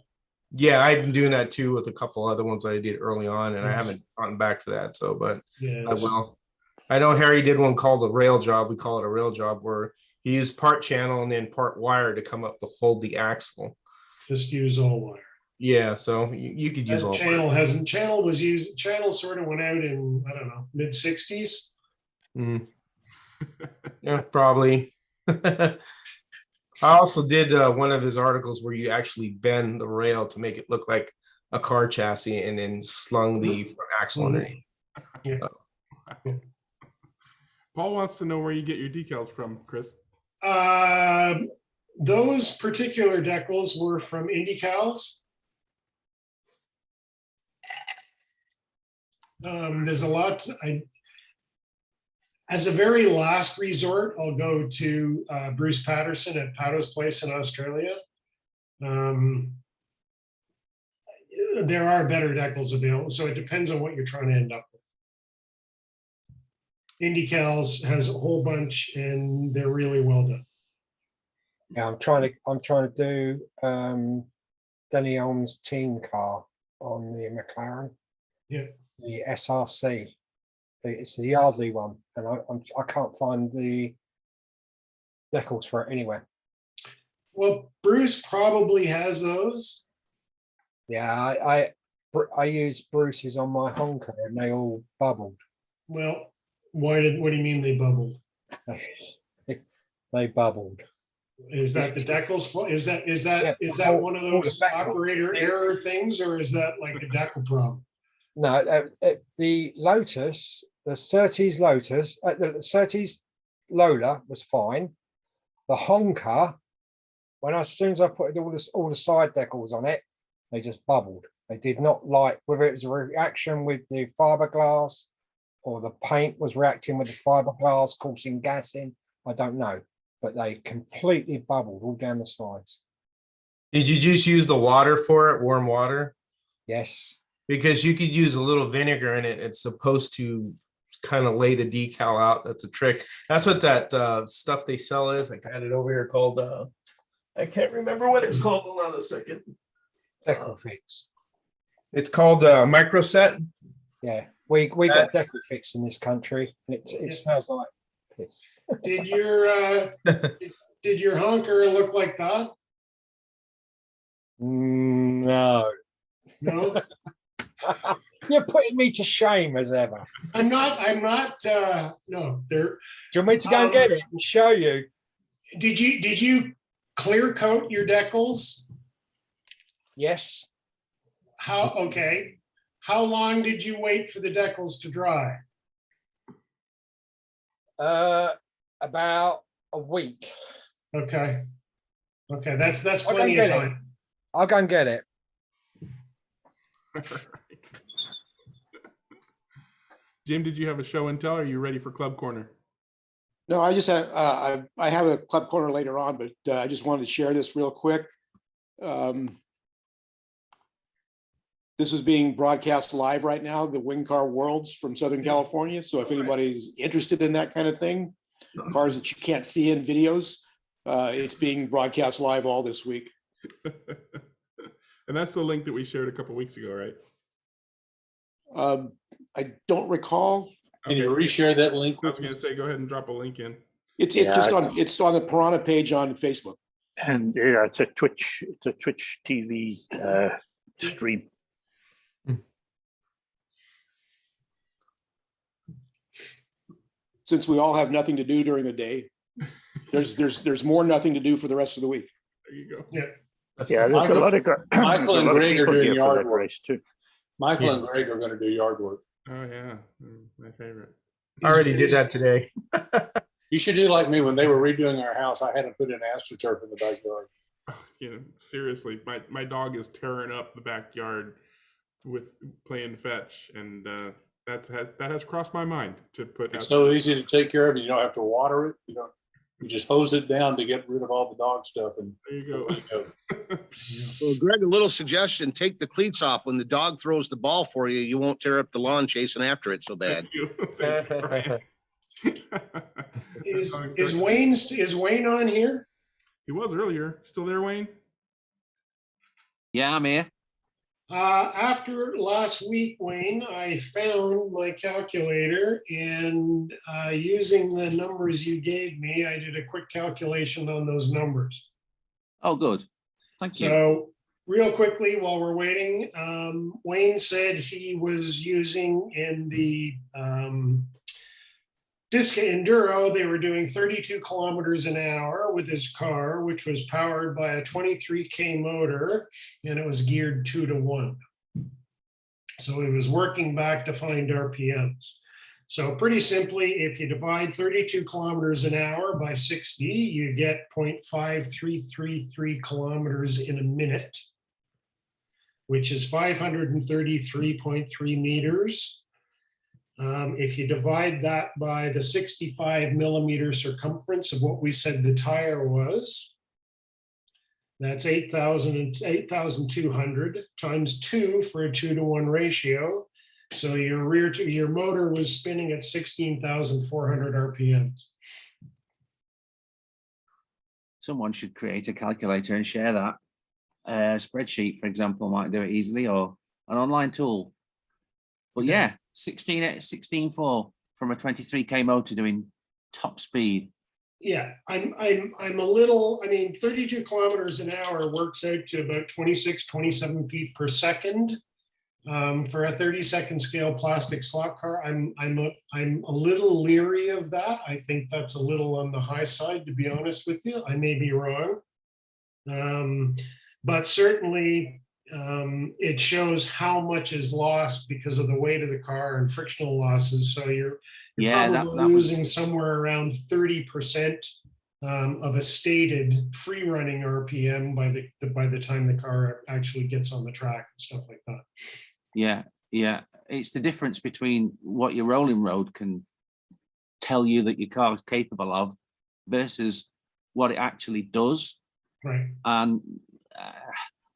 Yeah, I've been doing that too with a couple other ones I did early on, and I haven't gotten back to that. So, but I will. I know Harry did one called a rail job. We call it a rail job, where he used part channel and then part wire to come up to hold the axle. Just use all wire. Yeah, so you could use all channel wire. Channel sort of went out in, I don't know, mid 60s. Yeah, probably. I also did one of his articles where you actually bend the rail to make it look like a car chassis and then slung the front axle underneath. Yeah. Paul wants to know where you get your decals from, Chris. Those particular decals were from IndyCals. There's a lot. As a very last resort, I'll go to Bruce Patterson at Powdo's Place in Australia. There are better decals available, so it depends on what you're trying to end up with. IndyCals has a whole bunch, and they're really well done. Yeah, I'm trying to do Denny Elm's team car on the McLaren. Yeah. The SRC. It's the Yardley one, and I can't find the decals for it anywhere. Well, Bruce probably has those. Yeah, I used Bruce's on my Honker, and they all bubbled. Well, what do you mean they bubbled? They bubbled. Is that the decals? Is that one of those operator error things, or is that like a decal problem? No, the Lotus, the Surtees Lotus, the Surtees Lola was fine. The Honker, as soon as I put all the side decals on it, they just bubbled. They did not like, whether it was a reaction with the fiberglass or the paint was reacting with the fiberglass, causing gassing. I don't know, but they completely bubbled all down the sides. Did you just use the water for it, warm water? Yes. Because you could use a little vinegar in it. It's supposed to kind of lay the decal out. That's a trick. That's what that stuff they sell is. I got it over here called, I can't remember what it's called. Hold on a second. Decal Fix. It's called Microset. Yeah, we got Decal Fix in this country. It smells like piss. Did your honker look like that? No. No. You're putting me to shame as ever. I'm not. No, there. Do you want me to go and get it and show you? Did you clear coat your decals? Yes. Okay. How long did you wait for the decals to dry? About a week. Okay. That's plenty of time. I'll go and get it. Jim, did you have a show and tell? Or are you ready for Club Corner? No, I just had, I have a Club Corner later on, but I just wanted to share this real quick. This is being broadcast live right now, the Wing Car Worlds from Southern California. So if anybody's interested in that kind of thing, cars that you can't see in videos, it's being broadcast live all this week. And that's the link that we shared a couple weeks ago, right? I don't recall. Can you reshare that link? I was going to say, go ahead and drop a link in. It's on the Piranha page on Facebook. And yeah, it's a Twitch TV stream. Since we all have nothing to do during the day, there's more nothing to do for the rest of the week. There you go. Yeah, there's a lot of Michael and Greg are doing yard work too. Michael and Greg are going to do yard work. Oh yeah, my favorite. I already did that today. You should do like me. When they were redoing our house, I had to put in AstroTurf in the backyard. You know, seriously, my dog is tearing up the backyard with playing fetch, and that has crossed my mind to put. It's so easy to take care of. You don't have to water it. You just hose it down to get rid of all the dog stuff, and there you go. Well, Greg, a little suggestion: take the cleats off. When the dog throws the ball for you, you won't tear up the lawn chasing after it so bad. Thank you. Is Wayne on here? He was earlier. Still there, Wayne? Yeah, I'm here. After last week, Wayne, I found my calculator, and using the numbers you gave me, I did a quick calculation on those numbers. Oh, good. Thank you. So real quickly, while we're waiting, Wayne said he was using in the Disca Enduro, they were doing 32 kilometers an hour with his car, which was powered by a 23K motor, and it was geared 2-to-1. So it was working back to find RPMs. So pretty simply, if you divide 32 kilometers an hour by 60, you get 0.5333 kilometers in a minute, which is 533.3 meters. If you divide that by the 65 millimeter circumference of what we said the tire was, that's 8,200 times 2 for a 2-to-1 ratio. So your motor was spinning at 16,400 RPMs. Someone should create a calculator and share that. Spreadsheet, for example, might do it easily, or an online tool. But yeah, 16.4 from a 23k motor doing top speed. Yeah, I'm a little, I mean, 32 kilometers an hour works out to about 26, 27 feet per second. For a 30-second scale plastic slot car, I'm a little leery of that. I think that's a little on the high side, to be honest with you. I may be wrong. But certainly it shows how much is lost because of the weight of the car and frictional losses. So you're probably losing somewhere around 30% of a stated free running RPM by the time the car actually gets on the track and stuff like that. Yeah. It's the difference between what your rolling road can tell you that your car is capable of versus what it actually does. Right. And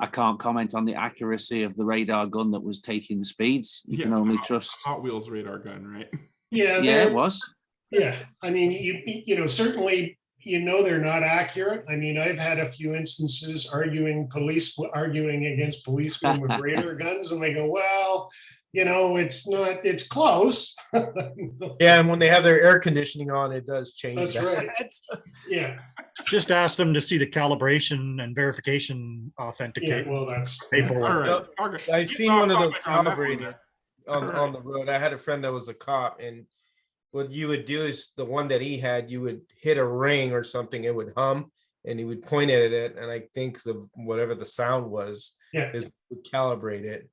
I can't comment on the accuracy of the radar gun that was taking the speeds. You can only trust Hot Wheels radar gun, right? Yeah, it was. Yeah, I mean, you know, certainly, you know, they're not accurate. I mean, I've had a few instances arguing against policemen with radar guns, and they go, well, you know, it's not, it's close. Yeah, and when they have their air conditioning on, it does change. That's right. Yeah. Just ask them to see the calibration and verification authenticate. Yeah, well, that's paperwork. All right. I've seen one of those on that one. calibrated on the road. I had a friend that was a cop, and what you would do is the one that he had, you would hit a ring or something, it would hum, and he would point at it, and I think whatever the sound was, would calibrate it.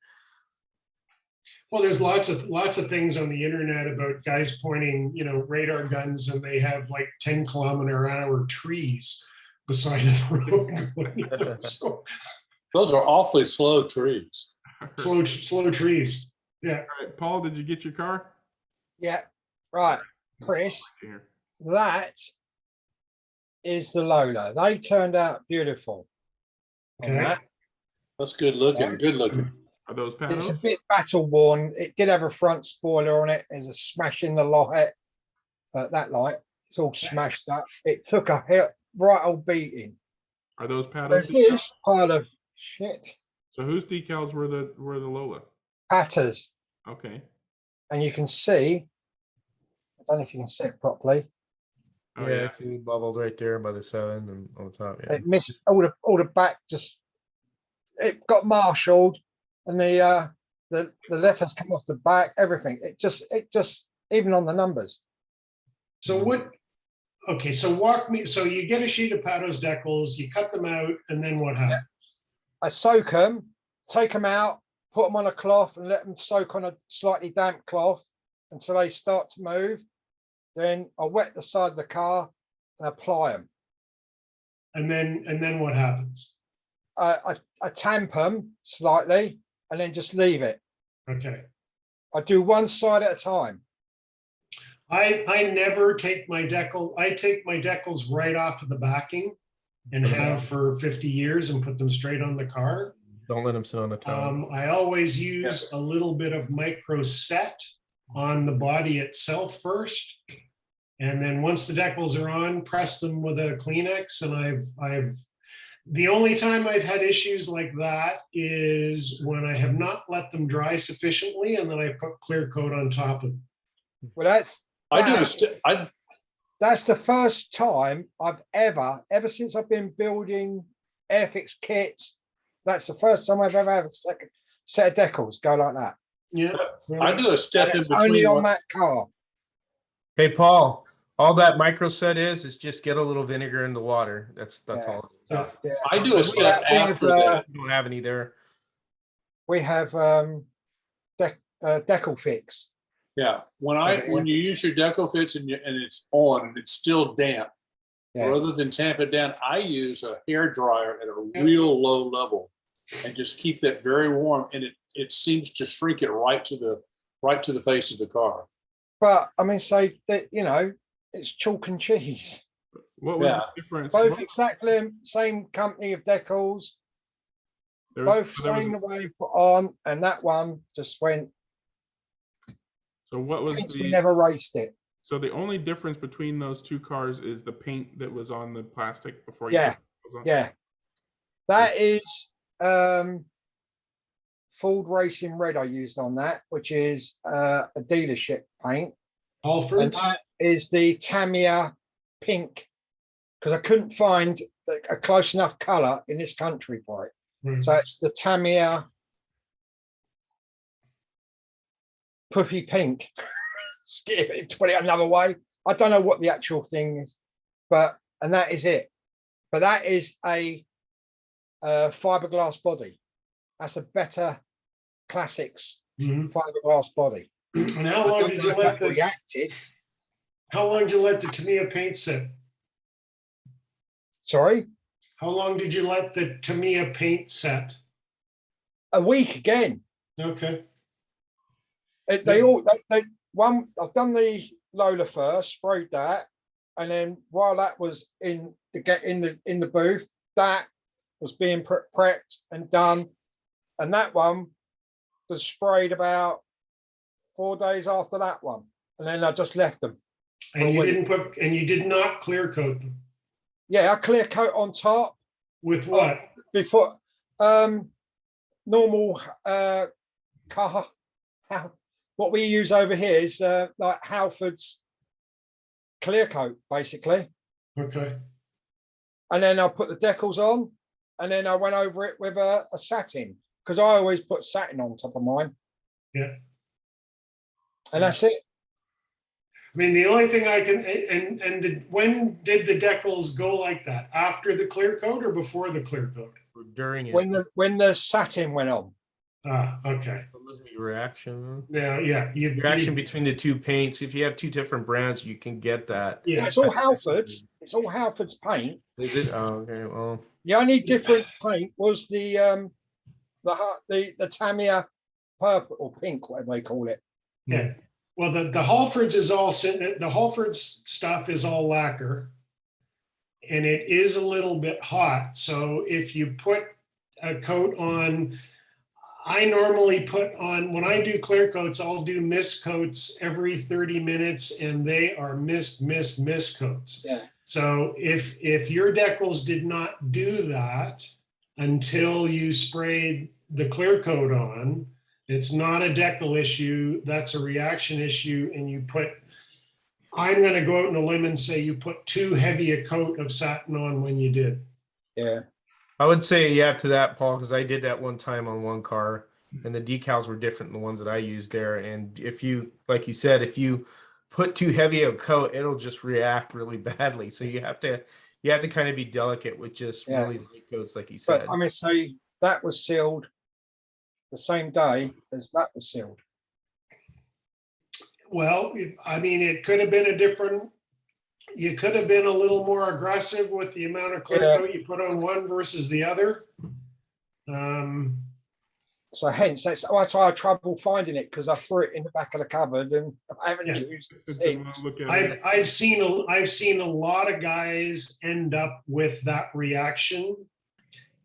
Well, there's lots of things on the internet about guys pointing, you know, radar guns, and they have like 10 kilometer an hour trees beside the road. So, those are awfully slow trees. Slow trees. Yeah. All right, Paul, did you get your car? Yeah. Right, Chris. That is the Lola. They turned out beautiful. Okay. That's good looking. Yeah. Good looking. Are those paddles? It's a bit battle worn. It did have a front spoiler on it. There's a smash in the light. That light, it's all smashed up. It took a right old beating. Are those paddles? There's this pile of shit. So whose decals were the Lola? Patters. Okay. And you can see, I don't know if you can see it properly. Oh, yeah, I see bubbled right there by the 7 and on the top. Yeah. It missed all the back. Just it got marshaled, and the letters come off the back. Everything. It just even on the numbers. So what? Okay, so walk me. So you get a sheet of Patos decals, you cut them out, and then what happens? I soak them, take them out, put them on a cloth, and let them soak on a slightly damp cloth until they start to move. Then I wet the side of the car and apply them. And then what happens? I tamp them slightly and then just leave it. Okay. I do one side at a time. I never take my decal. I take my decals right off of the backing and have for 50 years and put them straight on the car. Don't let them sit on the top. I always use a little bit of micro set on the body itself first. And then once the decals are on, press them with a Kleenex. And I've the only time I've had issues like that is when I have not let them dry sufficiently, and then I put clear coat on top of them. Well, that's the first time I've ever since I've been building Airfix kits, that's the first time I've ever had a set of decals go like that. Yeah. I do a step in between. Only on that car. Hey, Paul, all that micro set is just get a little vinegar in the water. That's all. Yeah. I do a step after that. You don't have any there. We have decal fix. Yeah, when you use your deco fits and it's on and it's still damp, Yeah. rather than tamp it down, I use a hair dryer at a real low level and just keep that very warm, and it seems to shrink it right to the face of the car. But I mean, say that, you know, it's chalk and cheese. What was Yeah. the difference? Both exactly same company of decals, both same the way put on, and that one just went. So what was We never raced it. So the only difference between those two cars is the paint that was on the plastic before. Yeah. That is Ford Racing Red I used on that, which is a dealership paint. And that is the Tamiya pink, because I couldn't find a close enough color in this country for it. So it's the Tamiya puffy pink. To put it another way, I don't know what the actual thing is, and that is it. But that is a fiberglass body. That's a better classics fiberglass body. And how long did you let the reacted? How long did you let the Tamiya paint sit? Sorry? How long did you let the Tamiya paint set? A week again. Okay. I've done the Lola first, sprayed that, and then while that was in the booth, that was being prepped and done, and that one was sprayed about 4 days after that one, and then I just left them. And you did not clear coat them? Yeah, I clear coat on top. With what? Before normal car. What we use over here is like Halford's clear coat, basically. Okay. And then I put the decals on, and then I went over it with a satin, because I always put satin on top of mine. Yeah. And that's it. I mean, the only thing I can, when did the decals go like that? After the clear coat or before the clear coat? During it. When the satin went on. Ah, okay. Reaction. Yeah. Reaction between the two paints. If you have two different brands, you can get that. Yeah, it's all Halford's. It's all Halford's paint. Is it? Oh, okay. Well, the only different paint was the Tamiya purple or pink, whatever they call it. Yeah. Well, the Halfords is all the Halfords stuff is all lacquer, and it is a little bit hot. So if you put a coat on, I normally put on, when I do clear coats, I'll do mist coats every 30 minutes, and they are mist coats. Yeah. So if your decals did not do that until you sprayed the clear coat on, it's not a decal issue, that's a reaction issue. And I'm going to go out on a limb and say you put too heavy a coat of satin on when you did. Yeah. I would say yeah to that, Paul, because I did that one time on one car, and the decals were different than the ones that I used there. And if you, like you said, if you put too heavy a coat, it'll just react really badly. So you have to kind of be delicate with just really light coats, like you said. But I mean, say that was sealed the same day as that was sealed. Well, I mean, it could have been you could have been a little more aggressive with the amount of clear coat you put on one versus the other. So hence that's why I had trouble finding it, because I threw it in the back of the cupboard and I haven't used it since. I've seen a lot of guys end up with that reaction,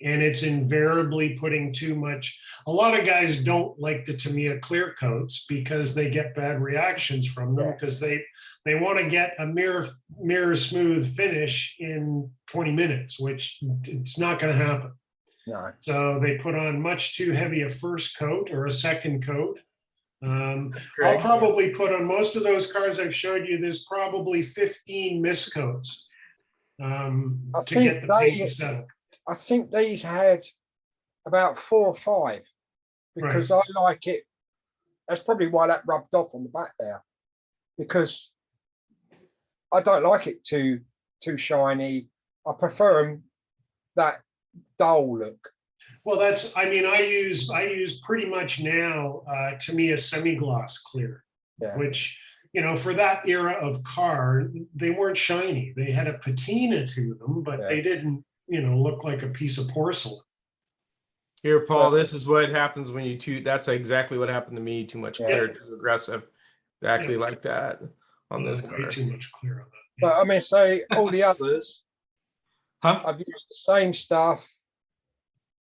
and it's invariably putting too much. A lot of guys don't like the Tamiya clear coats because they get bad reactions from them, because they want to get a mirror smooth finish in 20 minutes, which it's not going to happen. No. So they put on much too heavy a first coat or a second coat. I'll probably put on most of those cars I've showed you, there's probably 15 mist coats to get the paint to settle. I think these had about 4 or 5, because I like it. That's probably why that rubbed off on the back there, because I don't like it too shiny. I prefer them that dull look. Well, that's, I mean, I use pretty much now Tamiya semi-gloss clear, Yeah. which, you know, for that era of car, they weren't shiny. They had a patina to them, but they didn't, you know, look like a piece of porcelain. Here, Paul, this is what happens when you that's exactly what happened to me. Too much clear, too aggressive. Actually like that on this car. Way too much clear on that. But I mean, say all the others, I've used the same stuff,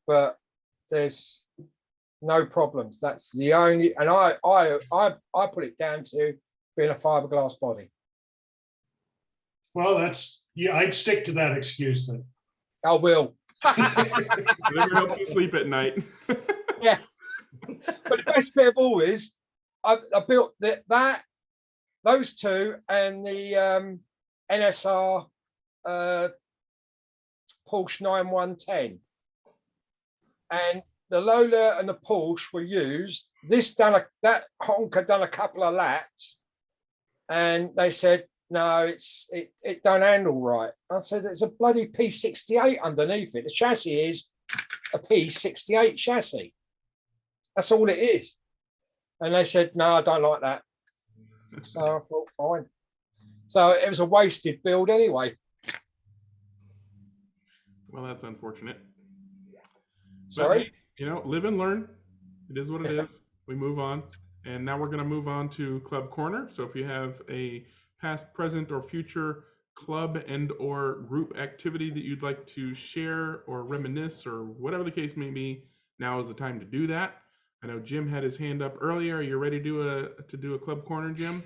but there's no problems. That's the only, and I put it down to being a fiberglass body. Well, that's, yeah, I'd stick to that excuse then. I will. Whatever helps you sleep at night. Yeah. But the best bit of all is I built those two and the NSR Porsche 9110. And the Lola and the Porsche were used. That honker done a couple of laps, and they said, no, it don't handle right. I said, it's a bloody P68 underneath it. The chassis is a P68 chassis. That's all it is. And they said, no, I don't like that. So I thought, fine. So it was a wasted build anyway. Well, that's unfortunate. Sorry? But, you know, live and learn. It is what it is. We move on. And now we're going to move on to Club Corner. So if you have a past, present, or future club and or group activity that you'd like to share or reminisce or whatever the case may be, now is the time to do that. I know Jim had his hand up earlier. Are you ready to do a Club Corner, Jim?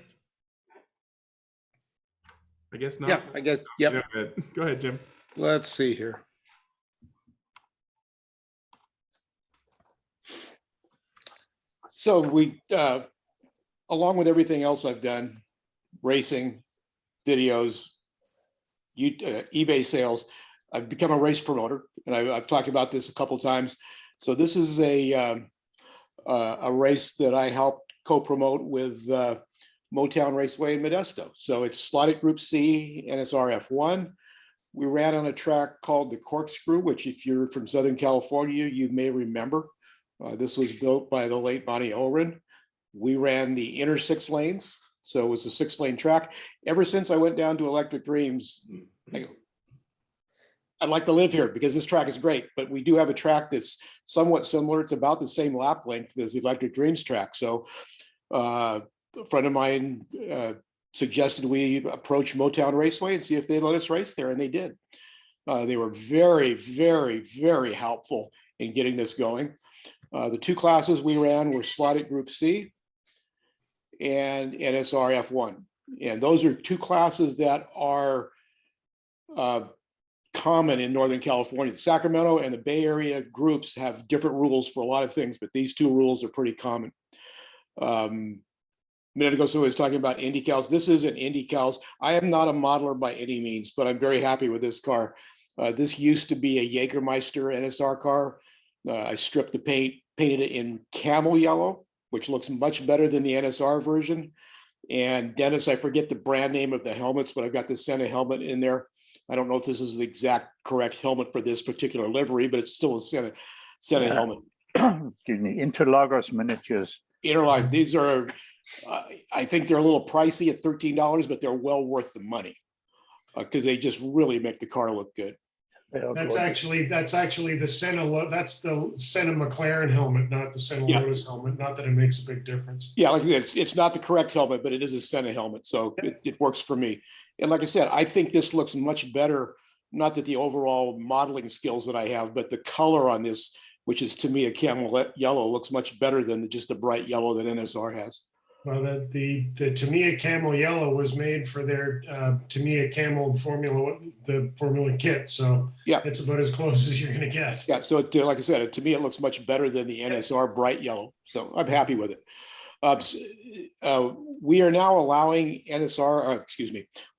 I guess not. Yeah, I guess. Yep. Go ahead, Jim. Let's see here. So we, along with everything else I've done, racing, videos, eBay sales, I've become a race promoter, and I've talked about this a couple times. So this is a race that I helped co-promote with Motown Raceway in Modesto. So it's slotted Group C, NSR F1. We ran on a track called the Corkscrew, which if you're from Southern California, you may remember. This was built by the late Bonnie Olrin. We ran the inner 6 lanes. So it was a 6-lane track. Ever since I went down to Electric Dreams, I'd like to live here because this track is great, but we do have a track that's somewhat similar. It's about the same lap length as the Electric Dreams track. So a friend of mine suggested we approach Motown Raceway and see if they'd let us race there, and they did. They were very, very, very helpful in getting this going. The 2 classes we ran were slotted Group C and NSR F1. And those are 2 classes that are common in Northern California. The Sacramento and the Bay Area groups have different rules for a lot of things, but these 2 rules are pretty common. A minute ago, somebody was talking about IndyCals. This isn't IndyCals. I am not a modeler by any means, but I'm very happy with this car. This used to be a Jägermeister NSR car. I stripped the paint, painted it in camel yellow, which looks much better than the NSR version. And Dennis, I forget the brand name of the helmets, but I've got the Senna helmet in there. I don't know if this is the exact correct helmet for this particular livery, but it's still a Senna helmet. Excuse me, Interlagos miniatures. Interlagos, these are, I think they're a little pricey at $13, but they're well worth the money because they just really make the car look good. That's actually the Senna. That's the Senna McLaren helmet, not the Senna Lotus helmet. Not that it makes a big difference. Yeah, like I said, it's not the correct helmet, but it is a Senna helmet, so it works for me. And like I said, I think this looks much better. Not that the overall modeling skills that I have, but the color on this, which is to me a camel yellow, looks much better than just the bright yellow that NSR has. Well, the Tamiya Camel Yellow was made for their Tamiya Camel Formula kit, so yeah, it's about as close as you're going to get. Yeah, so like I said, to me it looks much better than the NSR bright yellow, so I'm happy with it. We are now allowing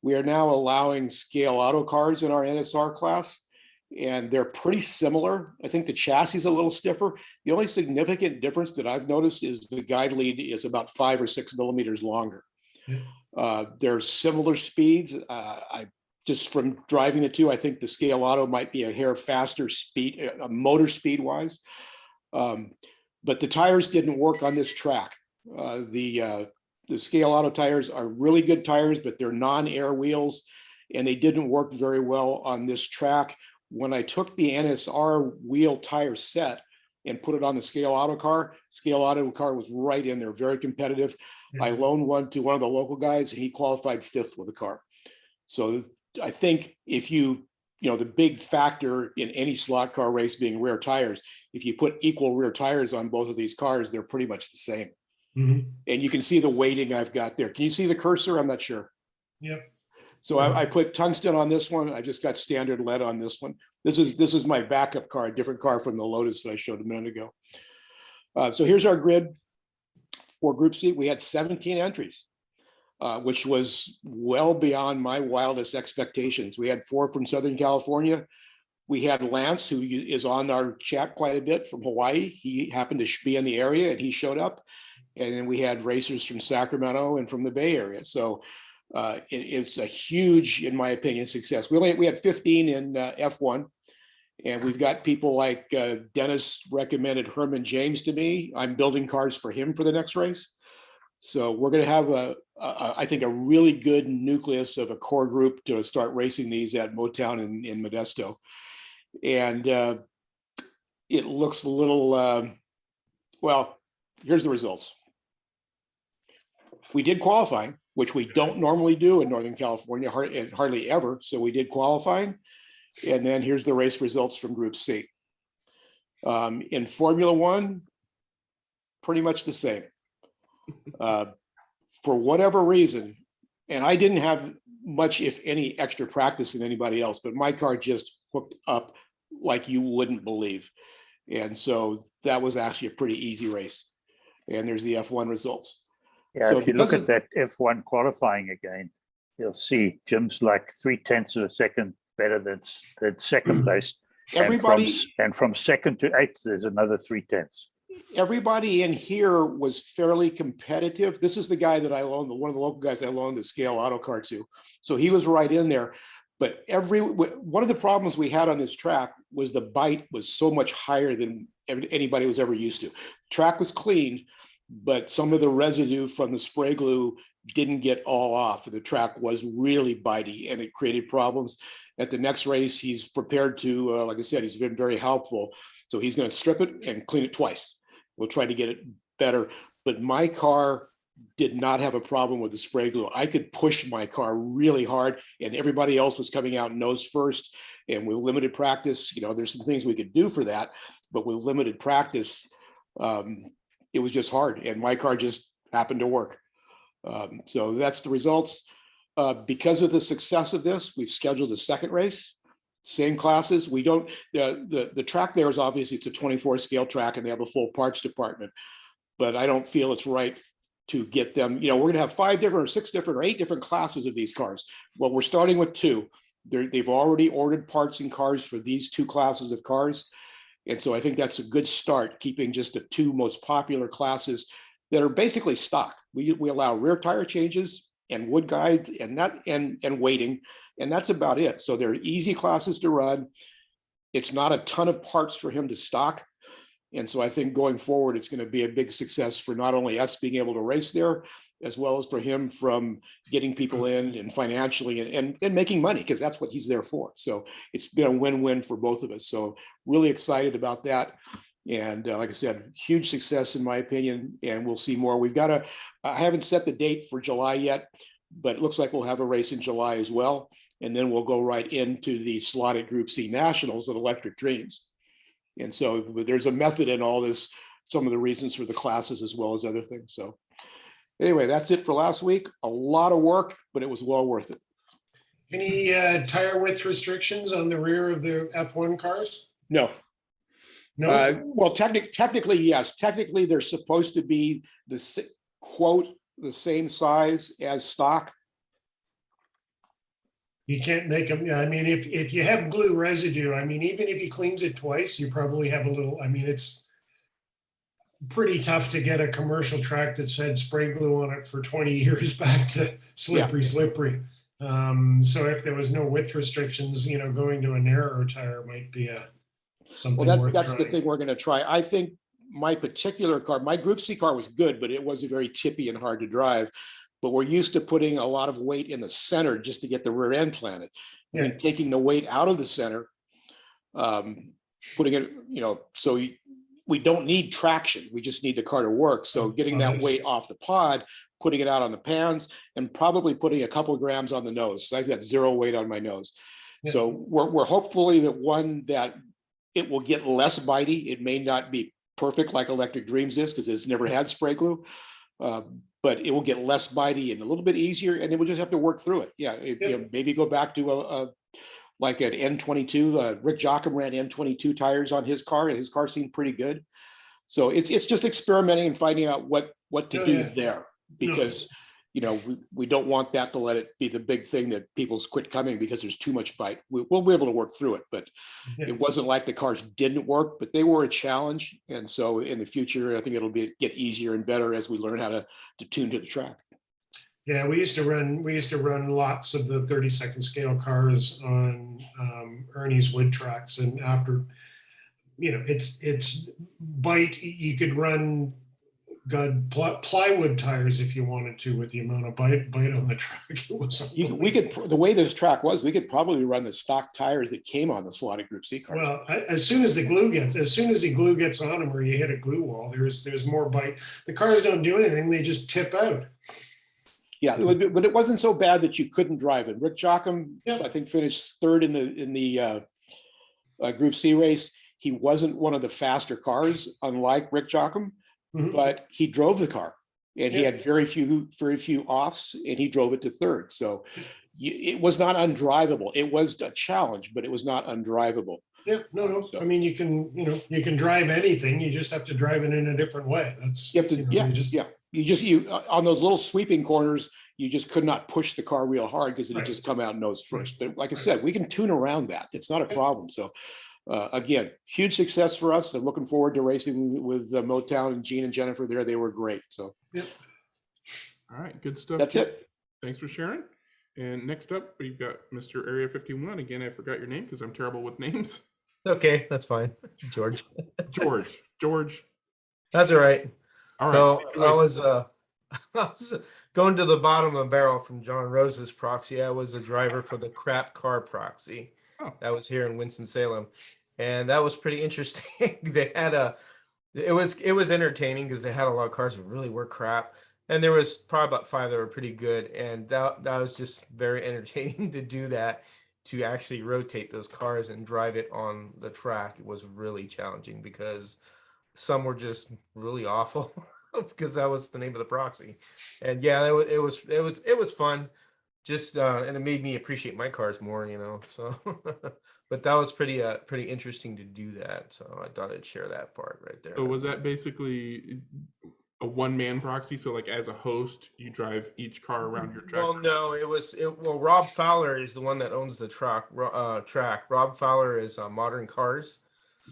we are now allowing scale auto cars in our NSR class, and they're pretty similar. I think the chassis is a little stiffer. The only significant difference that I've noticed is the guide lead is about 5 or 6 millimeters longer. They're similar speeds. I just from driving the two. I think the Scale Auto might be a hair faster speed, motor speed wise. But the tires didn't work on this track. The Scale Auto tires are really good tires, but they're non-air wheels, and they didn't work very well on this track. When I took the NSR wheel tire set and put it on the Scale Auto car was right in there, very competitive. I loaned one to one of the local guys, and he qualified 5th with the car. So I think if the big factor in any slot car race being rear tires, if you put equal rear tires on both of these cars, they're pretty much the same. Mm-hmm. And you can see the weighting I've got there. Can you see the cursor? I'm not sure. Yep. So I put tungsten on this one. I just got standard lead on this one. This is my backup car, a different car from the Lotus that I showed a minute ago. So here's our grid for Group C. We had 17 entries, which was well beyond my wildest expectations. We had 4 from Southern California. We had Lance, who is on our chat quite a bit, from Hawaii. He happened to be in the area and he showed up. And then we had racers from Sacramento and from the Bay Area. So it's a huge, in my opinion, success. We had 15 in F1, and we've got people like Dennis recommended Herman James to me. I'm building cars for him for the next race. So we're going to have I think a really good nucleus of a core group to start racing these at Motown in Modesto. And it looks a little, well, here's the results. We did qualify, which we don't normally do in Northern California, hardly ever. So we did qualifying. And then here's the race results from Group C. In Formula One, pretty much the same. For whatever reason, and I didn't have much, if any, extra practice than anybody else, but my car just hooked up like you wouldn't believe. And so that was actually a pretty easy race. And there's the F1 results. Yeah, So if you look because at that F1 qualifying again, you'll see Jim's like 0.3 of a second better than second place. Everybody, and from second to 8th, there's another 0.3. everybody in here was fairly competitive. This is the guy that I loaned, one of the local guys I loaned the Scale Auto car to. So he was right in there. But one of the problems we had on this track was the bite was so much higher than anybody was ever used to. Track was cleaned, but some of the residue from the spray glue didn't get all off. The track was really bitey, and it created problems. At the next race, he's prepared to, like I said, he's been very helpful. So he's going to strip it and clean it twice. We'll try to get it better. But my car did not have a problem with the spray glue. I could push my car really hard, and everybody else was coming out nose first. And with limited practice, there's some things we could do for that, but with limited practice, it was just hard, and my car just happened to work. So that's the results. Because of the success of this, we've scheduled a second race, same classes. We don't, the track there is obviously, it's a 24 scale track, and they have a full parts department, but I don't feel it's right to get them, we're going to have 5 different or 6 different or 8 different classes of these cars. Well, we're starting with 2. They've already ordered parts and cars for these 2 classes of cars. And so I think that's a good start, keeping just the 2 most popular classes that are basically stock. We allow rear tire changes and wood guides and weighting, and that's about it. So they're easy classes to run. It's not a ton of parts for him to stock. And so I think going forward, it's going to be a big success for not only us being able to race there, as well as for him from getting people in and financially and making money, because that's what he's there for. So it's been a win-win for both of us. So really excited about that. And like I said, huge success in my opinion, and we'll see more. I haven't set the date for July yet, but it looks like we'll have a race in July as well. And then we'll go right into the slotted Group C Nationals at Electric Dreams. And so there's a method in all this, some of the reasons for the classes as well as other things. So anyway, that's it for last week. A lot of work, but it was well worth it. Any tire width restrictions on the rear of the F1 cars? No. No. Well, technically, yes. Technically, they're supposed to be the same size as stock. You can't make them. I mean, if you have glue residue, I mean, even if he cleans it twice, you probably have a little. I mean, it's pretty tough to get a commercial track that's had spray glue on it for 20 years back to slippery. So if there was no width restrictions, going to a narrower tire might be something Well, worth that's the trying. thing we're going to try. I think my particular car, my Group C car was good, but it was very tippy and hard to drive. But we're used to putting a lot of weight in the center just to get the rear end planted. I think taking the weight out of the center, putting it, so we don't need traction. We just need the car to work. So getting that weight off the pod, putting it out on the pans, and probably putting a couple of grams on the nose. So I've got 0 weight on my nose. So we're hopefully that it will get less bitey. It may not be perfect like Electric Dreams is because it's never had spray glue, but it will get less bitey and a little bit easier, and then we'll just have to work through it. Maybe go back to like an N22. Rick Jocham ran N22 tires on his car, and his car seemed pretty good. So it's just experimenting and finding out what to do there, because we don't want that to let it be the big thing that people's quit coming because there's too much bite. We'll be able to work through it, but it wasn't like the cars didn't work, but they were a challenge. And so in the future, I think it'll get easier and better as we learn how to tune to the track. Yeah, we used to run lots of the 32nd scale cars on Ernie's wood tracks, and after it's bite. You could run plywood tires if you wanted to with the amount of bite on the track. It was we could, the way this track was, we could probably run the stock tires that came on the slotted Group C cars. Well, as soon as the glue gets on them, or you hit a glue wall, there's more bite. The cars don't do anything; they just tip out. Yeah, but it wasn't so bad that you couldn't drive it. Rick Jocham, I think, finished third in the Group C race. He wasn't one of the faster cars, unlike Rick Jocham, but he drove the car, and he had very few offs, and he drove it to third. So it was not undrivable. It was a challenge, but it was not undrivable. Yeah, no. I mean, you can drive anything. You just have to drive it in a different way. That's you have to, You on those little sweeping corners, you just could not push the car real hard because it would just come out nose first. But like I said, we can tune around that. It's not a problem. So again, huge success for us. I'm looking forward to racing with Motown and Gene and Jennifer there. They were great. So all right, good stuff. That's it. Thanks for sharing. And next up, we've got Mr. Area 51. Again, I forgot your name because I'm terrible with names. Okay, that's fine. George. George. That's all right. All right. So I was going to the bottom of the barrel from John Rose's proxy. I was a driver for the crap car proxy. That was here in Winston-Salem. And that was pretty interesting. They had it was entertaining because they had a lot of cars that really were crap. And there was probably about 5 that were pretty good. And that was just very entertaining to do that, to actually rotate those cars and drive it on the track. It was really challenging because some were just really awful because that was the name of the proxy. And yeah, it was fun. Just and it made me appreciate my cars more, so but that was pretty interesting to do that. So I thought I'd share that part right there. So was that basically a one-man proxy? So like as a host, you drive each car around your track? Well, no, well, Rob Fowler is the one that owns the track. Rob Fowler is Modern Cars.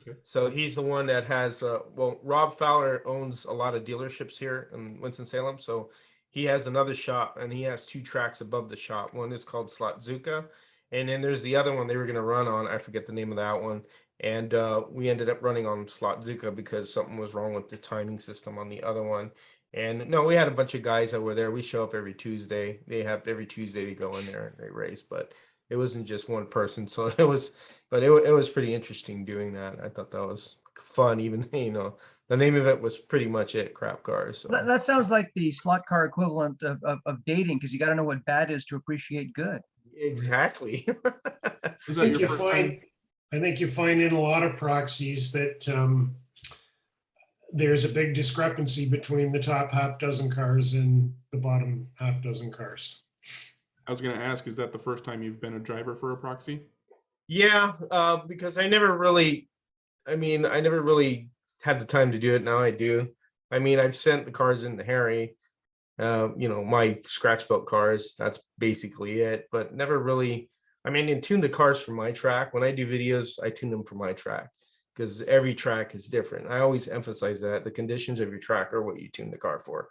Okay. So he's the one that has, Rob Fowler owns a lot of dealerships here in Winston-Salem. So he has another shop, and he has 2 tracks above the shop. One is called Suzuka, and then there's the other one they were going to run on. I forget the name of that one. And we ended up running on Suzuka because something was wrong with the timing system on the other one. And no, we had a bunch of guys that were there. We show up every Tuesday. Every Tuesday they go in there and they race, but it wasn't just one person. So it was pretty interesting doing that. I thought that was fun. Even, the name of it was pretty much it, Crap Cars. So. That sounds like the slot car equivalent of dating, because you got to know what bad is to appreciate good. Exactly. I think you find in a lot of proxies that there's a big discrepancy between the top half dozen cars and the bottom half dozen cars. I was going to ask, is that the first time you've been a driver for a proxy? Yeah, because I never really had the time to do it. Now I do. I mean, I've sent the cars into Harry, my scratch built cars. That's basically it, but never really. I mean, and tune the cars for my track. When I do videos, I tune them for my track because every track is different. I always emphasize that the conditions of your track are what you tune the car for.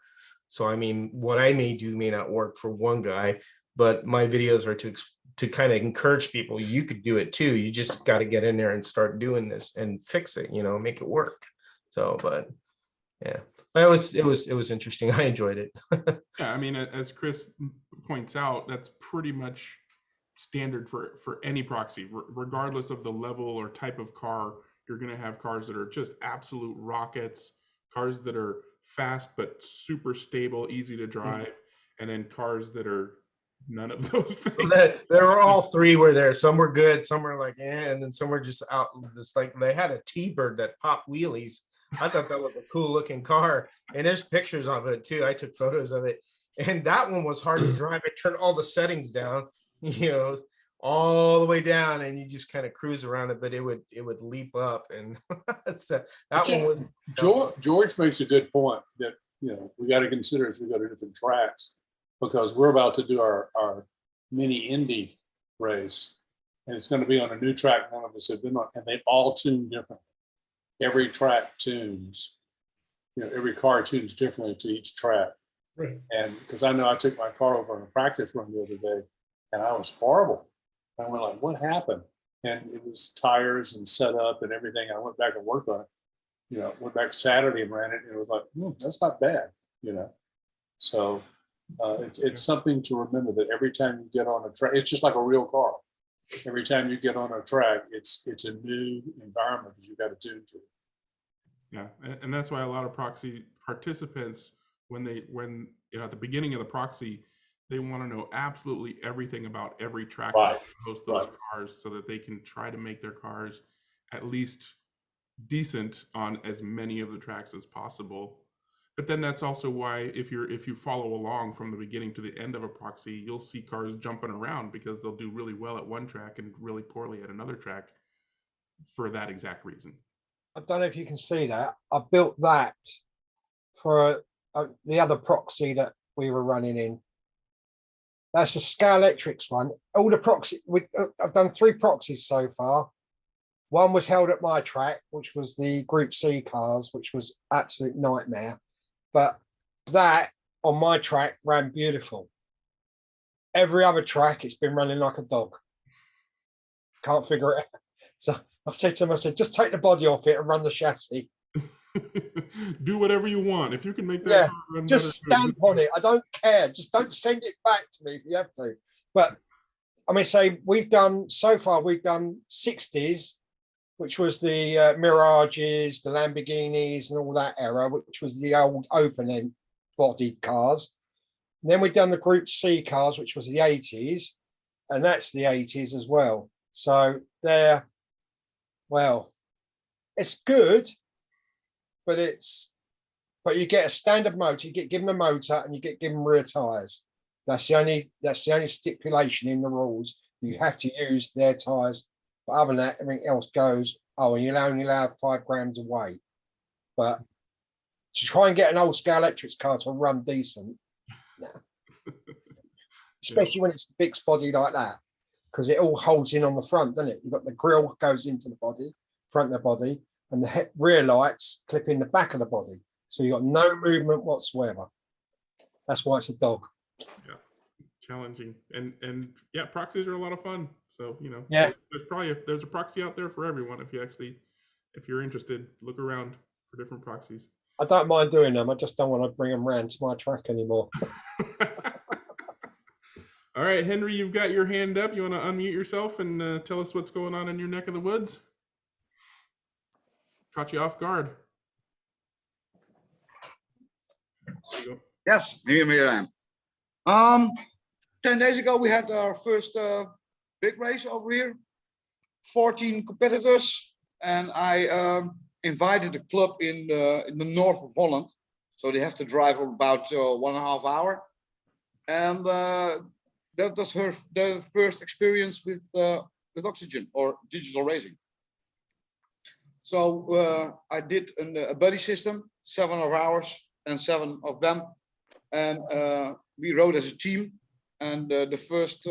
So, I mean, what I may do may not work for one guy, but my videos are to kind of encourage people. You could do it too. You just got to get in there and start doing this and fix it, make it work. So, but yeah, it was interesting. I enjoyed it. Yeah, I mean, as Chris points out, that's pretty much standard for any proxy, regardless of the level or type of car. You're going to have cars that are just absolute rockets, cars that are fast but super stable, easy to drive, and then cars that are none of those things. There were all three were there. Some were good, some were like, and then some were just out. Just like they had a T-Bird that popped wheelies. I thought that was a cool looking car, and there's pictures of it too. I took photos of it, and that one was hard to drive. I turned all the settings down, all the way down, and you just kind of cruise around it, but it would leap up, and that one was. George makes a good point that we got to consider as we go to different tracks, because we're about to do our mini Indy race, and it's going to be on a new track none of us have been on, and they all tune differently. Every track tunes, every car tunes differently to each track. Right. And because I know I took my car over on a practice run the other day, and I was horrible. I went like, what happened? And it was tires and setup and everything. I went back and worked on it. Went back Saturday and ran it, and it was like, that's not bad. So it's something to remember that every time you get on a track, it's just like a real car. Every time you get on a track, it's a new environment that you got to tune to. Yeah, and that's why a lot of proxy participants, when at the beginning of the proxy, they want to know absolutely everything about every track that hosts those cars, so that they can try to make their cars at least decent on as many of the tracks as possible. But then that's also why if you follow along from the beginning to the end of a proxy, you'll see cars jumping around, because they'll do really well at one track and really poorly at another track for that exact reason. I don't know if you can see that. I built that for the other proxy that we were running in. That's a Scalextrics one. All the proxy, I've done 3 proxies so far. One was held at my track, which was the Group C cars, which was absolute nightmare. But that on my track ran beautiful. Every other track, it's been running like a dog. Can't figure it out. So I said to him, just take the body off it and run the chassis. Do whatever you want. If you can make that car run just better, stamp on it. I don't care. Just don't send it back to me if you have to. But I mean, we've done 60s, which was the Mirages, the Lamborghinis, and all that era, which was the old open-end bodied cars. And then we've done the Group C cars, which was the 80s, and that's the 80s as well. So it's good, but you get a standard motor, you get given a motor, and you get given rear tires. That's the only stipulation in the rules. You have to use their tires. But other than that, everything else goes. Oh, and you're only allowed 5 grams of weight. But to try and get an old Scalextrics car to run decent, especially when it's a fixed body like that, because it all holds in on the front, doesn't it? You've got the grille goes into the body, front of the body, and the rear lights clip in the back of the body. So you've got no movement whatsoever. That's why it's a dog. Yeah, challenging. And yeah, proxies are a lot of fun. So, there's a proxy out there for everyone. If you're interested, look around for different proxies. I don't mind doing them. I just don't want to bring them around to my track anymore. All right, Henry, you've got your hand up. You want to unmute yourself and tell us what's going on in your neck of the woods? Caught you off guard. There you go. Yes, here I am. 10 days ago, we had our first big race over here. 14 competitors, and I invited the club in the north of Holland, so they have to drive about 1.5 hours. And that was their first experience with oxygen or digital racing. So I did a buddy system, 7 of ours and 7 of them, and we rode as a team. And the first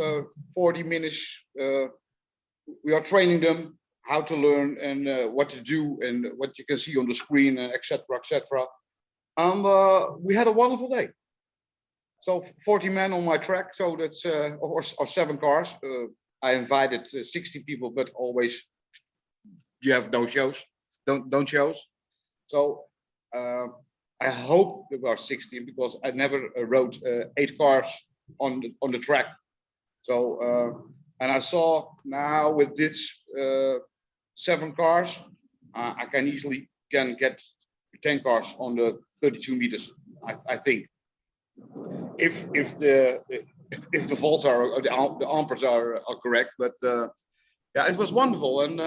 40 minutes, we are training them how to learn and what to do and what you can see on the screen, and etc., etc. And we had a wonderful day. So 40 men on my track. So that's or 7 cars. I invited 60 people, but always you have no shows, don't shows. So I hope there were 16 because I never rode 8 cars on the track. So and I saw now with this 7 cars, I can easily get 10 cars on the 32 meters. I think if the volts are the amperes are correct, but yeah, it was wonderful, and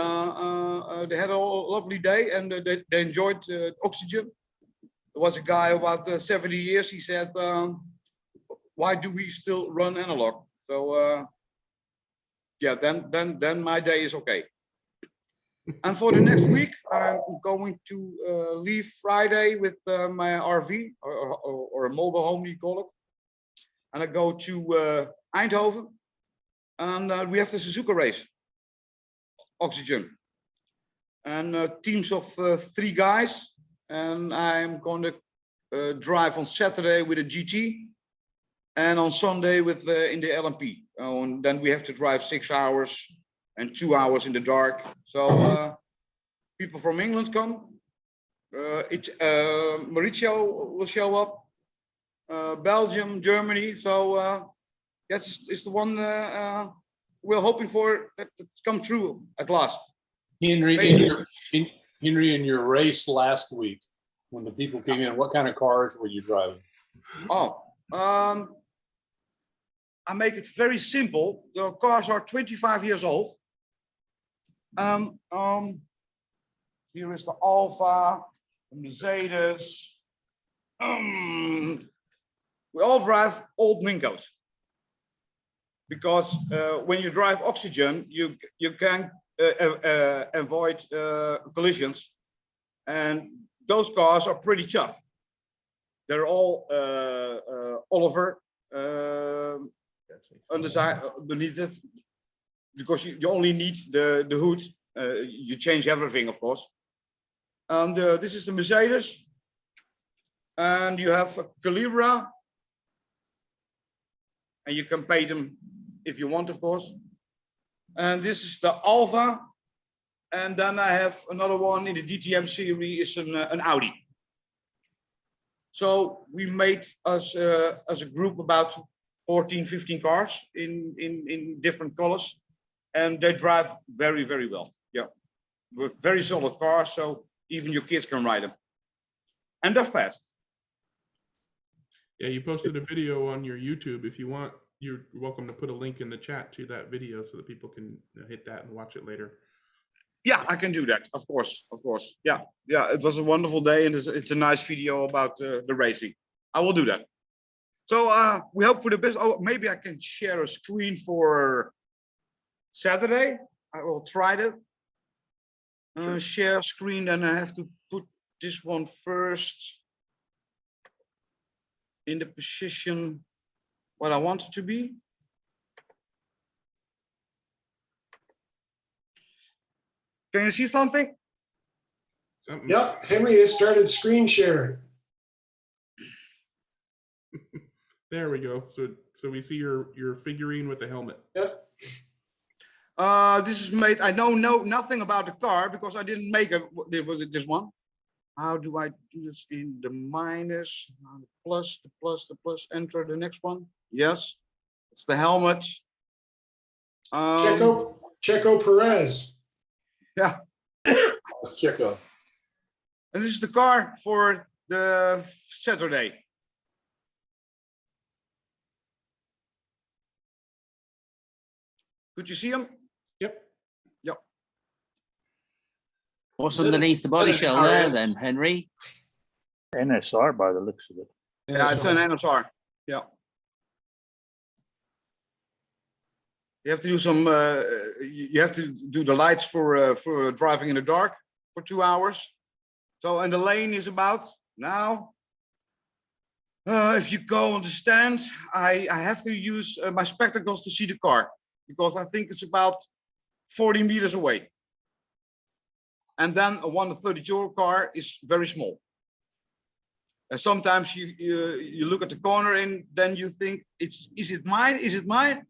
they had a lovely day, and they enjoyed oxygen. There was a guy about 70 years. He said, "Why do we still run analog?" So yeah, then my day is okay. And for the next week, I'm going to leave Friday with my RV or a mobile home, you call it, and I go to Eindhoven, and we have the Suzuka race. Oxygen, and teams of 3 guys, and I'm going to drive on Saturday with a GT, and on Sunday with in the LMP. And then we have to drive 6 hours and 2 hours in the dark. So people from England come. Mauricio will show up. Belgium, Germany. So yes, it's the one. We're hoping for that to come through at last. Henry, in your race last week, when the people came in, what kind of cars were you driving? Oh, I make it very simple. The cars are 25 years old. Here is the Alfa, the Mercedes. We all drive old Minkos. Because when you drive oxygen, you can avoid collisions, and those cars are pretty tough. They're all Oliver beneath it, because you only need the hood. You change everything, of course. And this is the Mercedes, and you have a Calibra, and you can pay them if you want, of course. And this is the Alfa, and then I have another one in the DTM series, is an Audi. So we made as a group about 14, 15 cars in different colors, and they drive very, very well. Yeah, with very solid cars, so even your kids can ride them, and they're fast. Yeah, you posted a video on your YouTube. If you want, you're welcome to put a link in the chat to that video so that people can hit that and watch it later. Yeah, I can do that. Of course, of course. Yeah, yeah. It was a wonderful day, and it's a nice video about the racing. I will do that. So we hope for the best. Oh, maybe I can share a screen for Saturday. I will try that. Share screen, and I have to put this one first in the position what I want it to be. Can you see something? Yep, Henry has started screen sharing. There we go. So we see your figurine with the helmet. Yep. This is made. I don't know nothing about the car because I didn't make it. This one. How do I do this in the minus, the plus, the plus, the plus? Enter the next one. Yes, it's the helmet. Checo Perez. Yeah. Checo. And this is the car for the Saturday. Could you see him? Yep. Yep. What's underneath the body shell there then, Henry? NSR by the looks of it. Yeah, it's an NSR. Yeah. You have to do some. You have to do the lights for driving in the dark for 2 hours. So, and the lane is about now. If you go on the stand, I have to use my spectacles to see the car because I think it's about 40 meters away. And then a 132 car is very small. Sometimes you look at the corner and then you think, is it mine? Is it mine?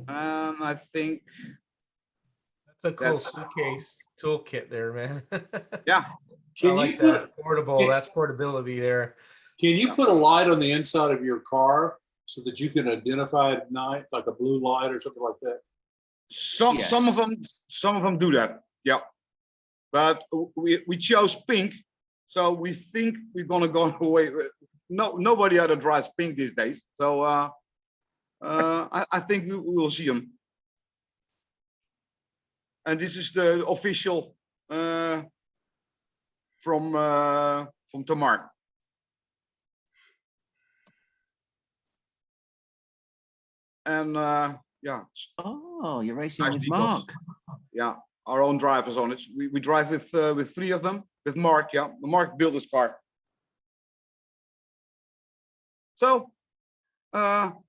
I think That's a cool suitcase toolkit there, man. Yeah. I like that. Portable. That's portability there. Can you put a light on the inside of your car so that you can identify at night, like a blue light or something like that? Some of them do that. Yeah. But we chose pink, so we think we're gonna go away. Nobody other drives pink these days. So I think we will see them. And this is the official from Tamar. And yeah. Oh, you're racing nice with decals. Mark. Yeah, our own drivers on it. We drive with 3 of them, with Mark. Yeah, Mark built his car. So hope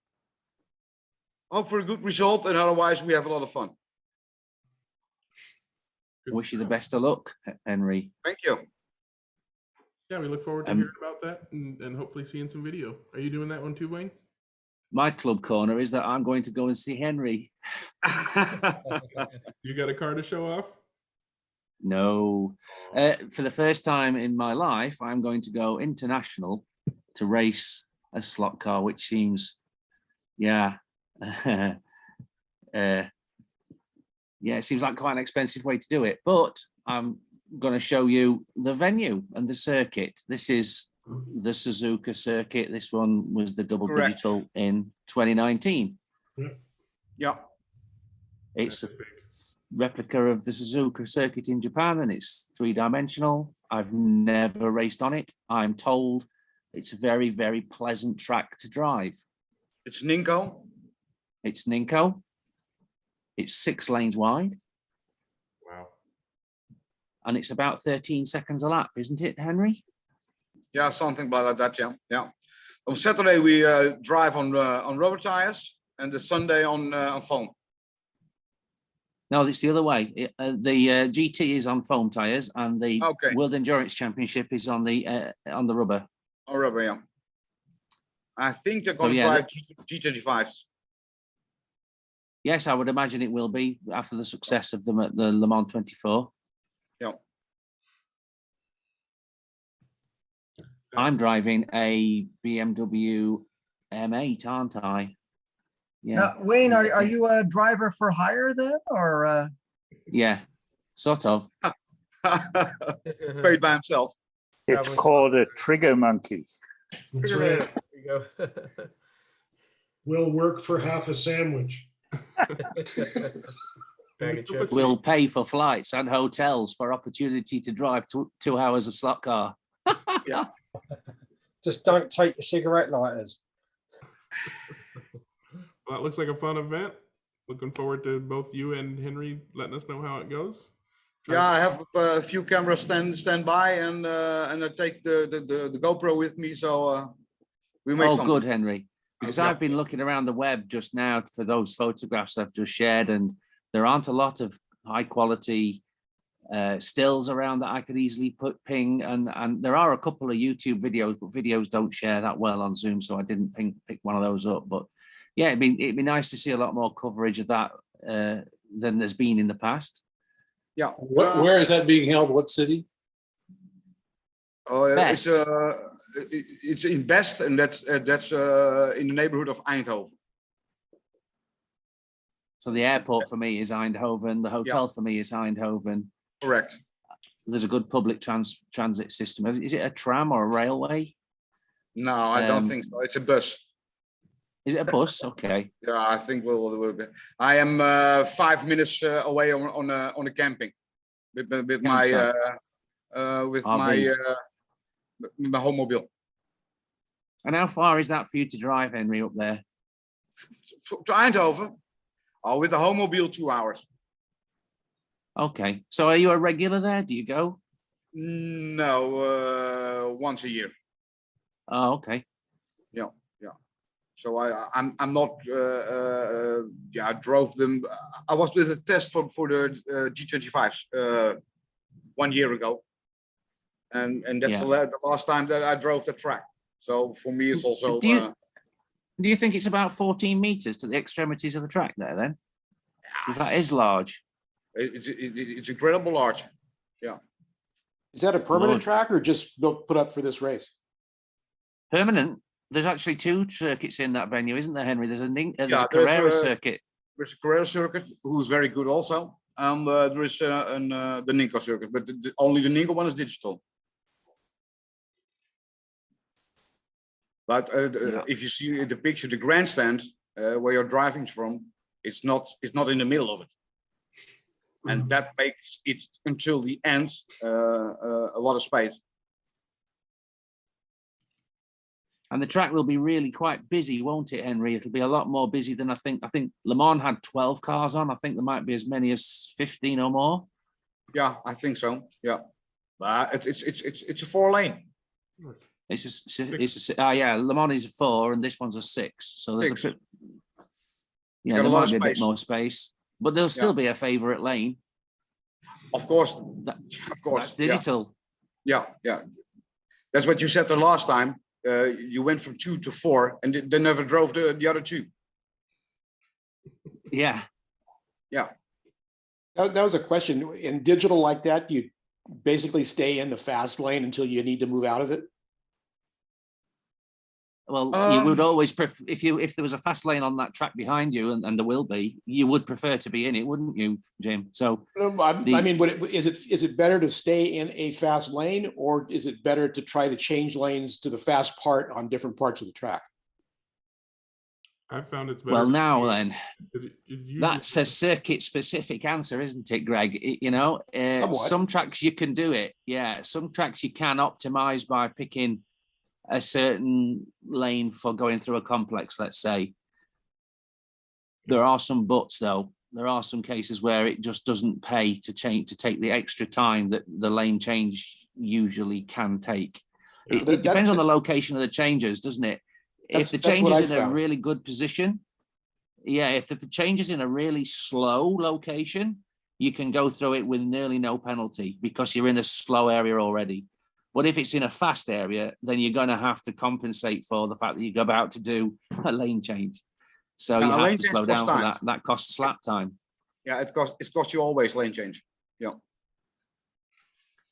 for a good result, and otherwise we have a lot of fun. Wish you the best of luck, Henry. Thank you. Yeah, we look forward to hearing about that and hopefully seeing some video. Are you doing that one too, Wayne? My club corner is that I'm going to go and see Henry. You got a car to show off? No. For the first time in my life, I'm going to go international to race a slot car, which seems, yeah. Yeah, it seems like quite an expensive way to do it, but I'm going to show you the venue and the circuit. This is the Suzuka Circuit. This one was the double digital in 2019. Yeah. It's a replica of the Suzuka Circuit in Japan, and it's 3-dimensional. I've never raced on it. I'm told it's a very, very pleasant track to drive. It's Ninko. It's Ninko. It's 6 lanes wide. Wow. And it's about 13 seconds a lap, isn't it, Henry? Yeah, something like that. Yeah, yeah. On Saturday we drive on rubber tires, and the Sunday on foam. No, it's the other way. The GT is on foam tires, and the World Endurance Championship is on the rubber. On rubber, yeah. I think they're going to drive G35s. Yes, I would imagine it will be after the success of them at the Le Mans 24. Yeah. I'm driving a BMW M8, aren't I? Yeah. Now, Wayne, are you a driver for hire then, or? Yeah, sort of. Paid by himself. It's called a trigger monkey. That's right. There you go. Will work for half a sandwich. We'll pay for flights and hotels for opportunity to drive 2 hours of slot car. Yeah. Just don't take your cigarette lighters. Well, that looks like a fun event. Looking forward to both you and Henry letting us know how it goes. Yeah, I have a few cameras stand by, and I take the GoPro with me, so we make something. Good, Henry. Because I've been looking around the web just now for those photographs I've just shared, and there aren't a lot of high quality stills around that I could easily ping, and there are a couple of YouTube videos, but videos don't share that well on Zoom, so I didn't pick one of those up. But yeah, it'd be nice to see a lot more coverage of that than there's been in the past. Yeah. Where is that being held? What city? Oh, it's in Best, and that's in the neighborhood of Eindhoven. So the airport for me is Eindhoven. The hotel for me is Eindhoven. Correct. There's a good public transit system. Is it a tram or a railway? No, I don't think so. It's a bus. Is it a bus? Okay. Yeah, I think we'll be. I am 5 minutes away on a camping with my homemobile. And how far is that for you to drive, Henry, up there? To Eindhoven? Oh, with the homemobile, 2 hours. Okay. So are you a regular there? Do you go? No, once a year. Oh, okay. Yeah, yeah. So I'm not. Yeah, I drove them. I was with a test for the G25s 1 year ago, and that's Yeah. the last time that I drove the track. So for me, it's also. Do you think it's about 14 meters to the extremities of the track there then? Because that is large. It's incredible large. Yeah. Is that a permanent Lord. track or just put up for this race? Permanent. There's actually 2 circuits in that venue, isn't there, Henry? There's a Yeah, Carrera circuit. There's a Carrera circuit who's very good also. There is the Ninko circuit, but only the Ninko one is digital. But if you see the picture, the grandstand where you're driving from, it's not in the middle of it, and that makes it until the end a lot of space. And the track will be really quite busy, won't it, Henry? It'll be a lot more busy than I think. I think Le Mans had 12 cars on. I think there might be as many as 15 or more. Yeah, I think so. Yeah, but it's a 4-lane. Yeah, Le Mans is a 4 and this one's a 6. So there's 6. a bit. Yeah, there might be a bit more space, but there'll still be a favourite lane. Of course, That's digital. Yeah. That's what you said the last time. You went from 2 to 4, and they never drove the other 2. Yeah. That was a question. In digital like that, you basically stay in the fast lane until you need to move out of it? Well, you would always prefer, if there was a fast lane on that track behind you, and there will be, you would prefer to be in it, wouldn't you, Jim? So I mean, is it better to stay in a fast lane, or is it better to try to change lanes to the fast part on different parts of the track? I found it's better. Well, now then, that's a circuit-specific answer, isn't it, Greg? Some tracks you can do it. Yeah, some tracks you can optimize by picking a certain lane for going through a complex, let's say. There are some buts, though. There are some cases where it just doesn't pay to take the extra time that the lane change usually can take. It depends on the location of the changes, doesn't it? If the change is in a really good position, if the change is in a really slow location, you can go through it with nearly no penalty because you're in a slow area already. But if it's in a fast area, then you're going to have to compensate for the fact that you're about to do a lane change. So you have to slow down for that. That costs lap time. Yeah, it costs you always lane change. Yeah.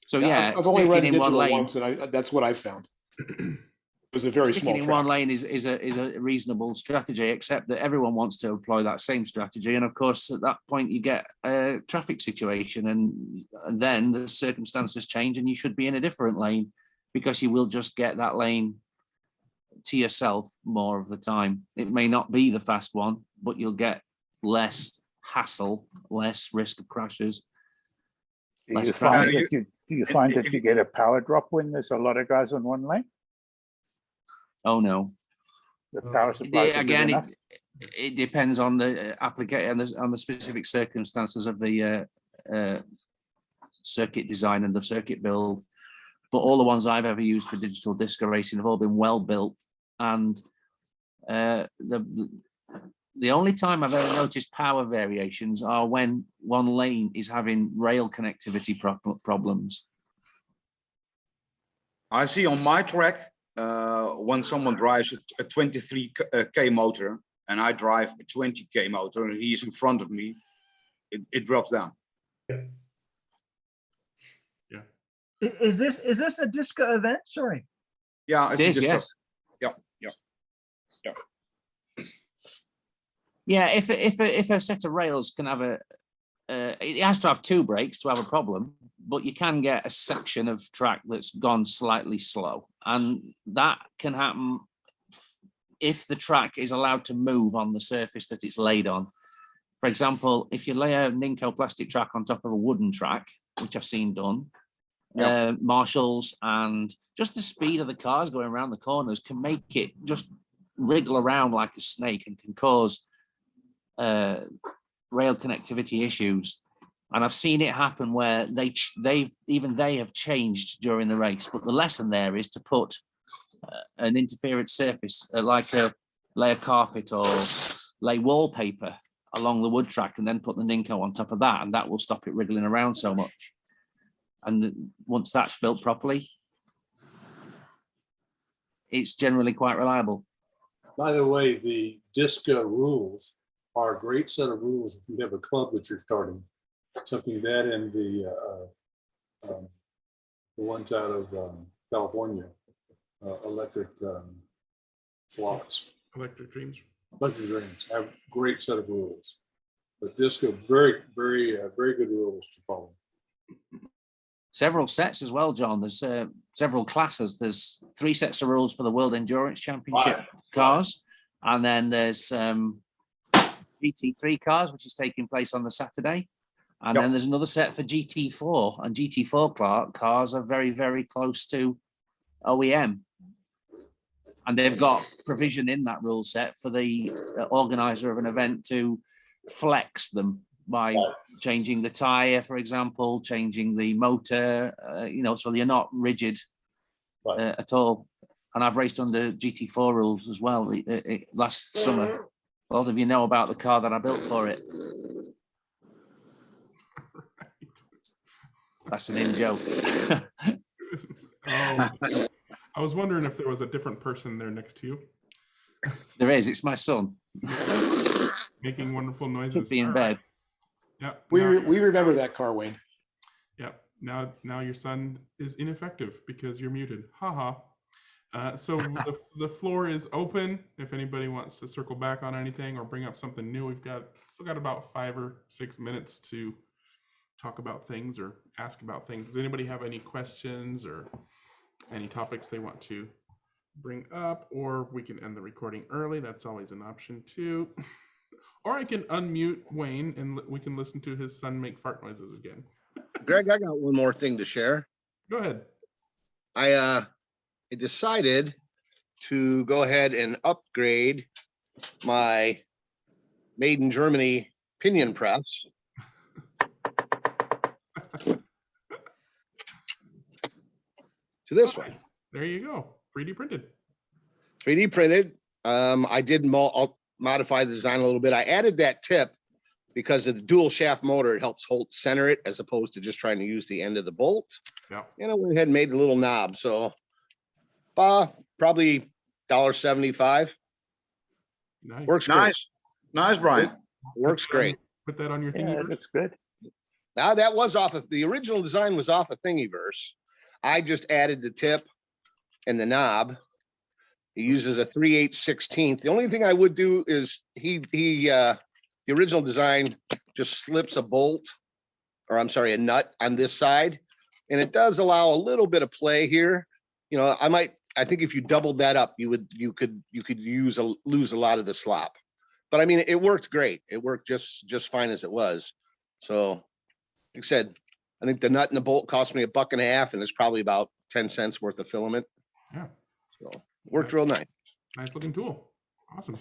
So I've only read digital once, and that's what I found. It was a very small track. In one lane is a reasonable strategy, except that everyone wants to employ that same strategy. And of course, at that point, you get a traffic situation, and then the circumstances change, and you should be in a different lane because you will just get that lane to yourself more of the time. It may not be the fast one, but you'll get less hassle, less risk of crashes. Do you find that you get a power drop when there's a lot of guys on one lane? Oh no. The power supply again, it depends on the application and on the specific circumstances of the circuit design and the circuit build. But all the ones I've ever used for digital disco racing have all been well built, and the only time I've ever noticed power variations are when one lane is having rail connectivity problems. I see on my track, when someone drives a 23K motor and I drive a 20K motor and he's in front of me, it drops down. Yeah. Is this a disco event? Sorry. Yeah, it is. Yes. Yeah. Yeah, if a set of rails can have it has to have 2 brakes to have a problem, but you can get a section of track that's gone slightly slow, and that can happen if the track is allowed to move on the surface that it's laid on. For example, if you lay a Ninko plastic track on top of a wooden track, which I've seen done, marshals and just the speed of the cars going around the corners can make it just wriggle around like a snake and can cause rail connectivity issues. And I've seen it happen where they have changed during the race, but the lesson there is to put an interference surface like a lay a carpet or lay wallpaper along the wood track and then put the Ninko on top of that, and that will stop it wriggling around so much. And once that's built properly, it's generally quite reliable. By the way, the Disco rules are a great set of rules if you have a club that you're starting. Something that and the ones out of California, electric slots. Electric Dreams. Electric Dreams have great set of rules. But Disco, very good rules to follow. Several sets as well, John. There's several classes. There's 3 sets of rules for the World Endurance Championship cars. And then there's GT3 cars, which is taking place on the Saturday. And then there's another set for GT4. And GT4 cars are very, very close to OEM. And they've got provision in that rule set for the organizer of an event to flex them by changing the tire, for example, changing the motor, so you're not rigid at all. And I've raced under GT4 rules as well last summer. A lot of you know about the car that I built for it. That's an in-joke. I was wondering if there was a different person there next to you. There is. It's my son. Making wonderful noises. Should be in bed. Yeah. We remember that car, Wayne. Yeah. Now your son is ineffective because you're muted. Haha. So the floor is open. If anybody wants to circle back on anything or bring up something new, we've still got about 5 or 6 minutes to talk about things or ask about things. Does anybody have any questions or any topics they want to bring up? Or we can end the recording early. That's always an option too. Or I can unmute Wayne and we can listen to his son make fart noises again. Greg, I got one more thing to share. Go ahead. I decided to go ahead and upgrade my Maiden Germany pinion press. To this one. There you go. 3D printed. 3D printed. I did modify the design a little bit. I added that tip because of the dual shaft motor. It helps center it as opposed to just trying to use the end of the bolt. Yeah. And I went ahead and made the little knob. So probably $1.75. Nice. Works great. Nice, Brian. Works great. Put that on your Yeah, Thingiverse. that's good. Now that was off of the original design was off of Thingiverse. I just added the tip and the knob. He uses a 3/8/16. The only thing I would do is the original design just slips a bolt, or I'm sorry, a nut on this side, and it does allow a little bit of play here. I think if you doubled that up, you could lose a lot of the slop. But I mean, it worked great. It worked just fine as it was. So, like I said, I think the nut and the bolt cost me $1.50, and it's probably about 10 cents worth of filament. Yeah. So worked real nice. Nice looking tool. Awesome.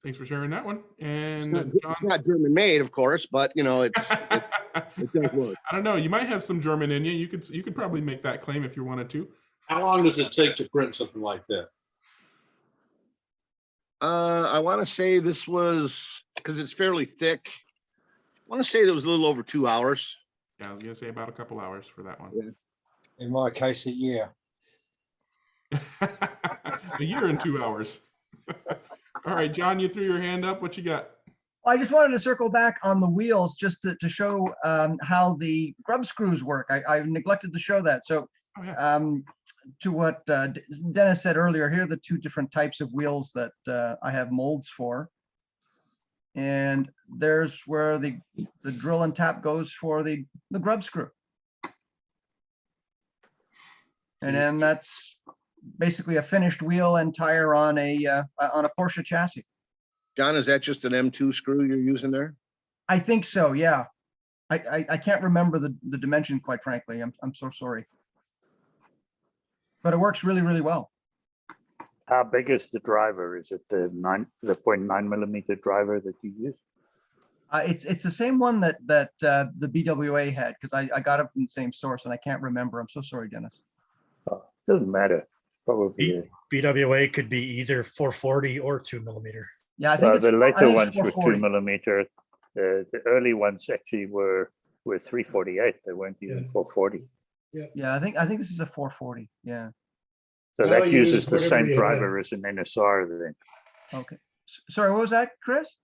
Thanks for sharing that one. It's And not German made, of course, but it does work. I don't know. You might have some German in you. You could probably make that claim if you wanted to. How long does it take to print something like that? I want to say this was, because it's fairly thick, I want to say that was a little over 2 hours. Yeah, I was gonna say about a couple hours for that one. Yeah. In my case, a year. A year and 2 hours. All right, John, you threw your hand up. What you got? I just wanted to circle back on the wheels just to show how the grub screws work. I neglected to show that. So to what Dennis said earlier, here are the 2 different types of wheels that I have molds for. And there's where the drill and tap goes for the grub screw. And then that's basically a finished wheel and tire on a Porsche chassis. John, is that just an M2 screw you're using there? I think so, yeah. I can't remember the dimension, quite frankly. I'm so sorry. But it works really, really well. How big is the driver? Is it the 0.9 millimeter driver that you use? It's the same one that the BWA had, because I got it from the same source and I can't remember. I'm so sorry, Dennis. Oh, doesn't matter. Probably. BWA could be either 440 or 2mm. Yeah, I think The I later think it's ones were 440. 2mm. The early ones actually were 348. They weren't even 440. Yeah, I think this is a 440. Yeah. So I'll that uses use the whatever same you driver had. as an NSR then. Okay. Sorry, what was that, Chris?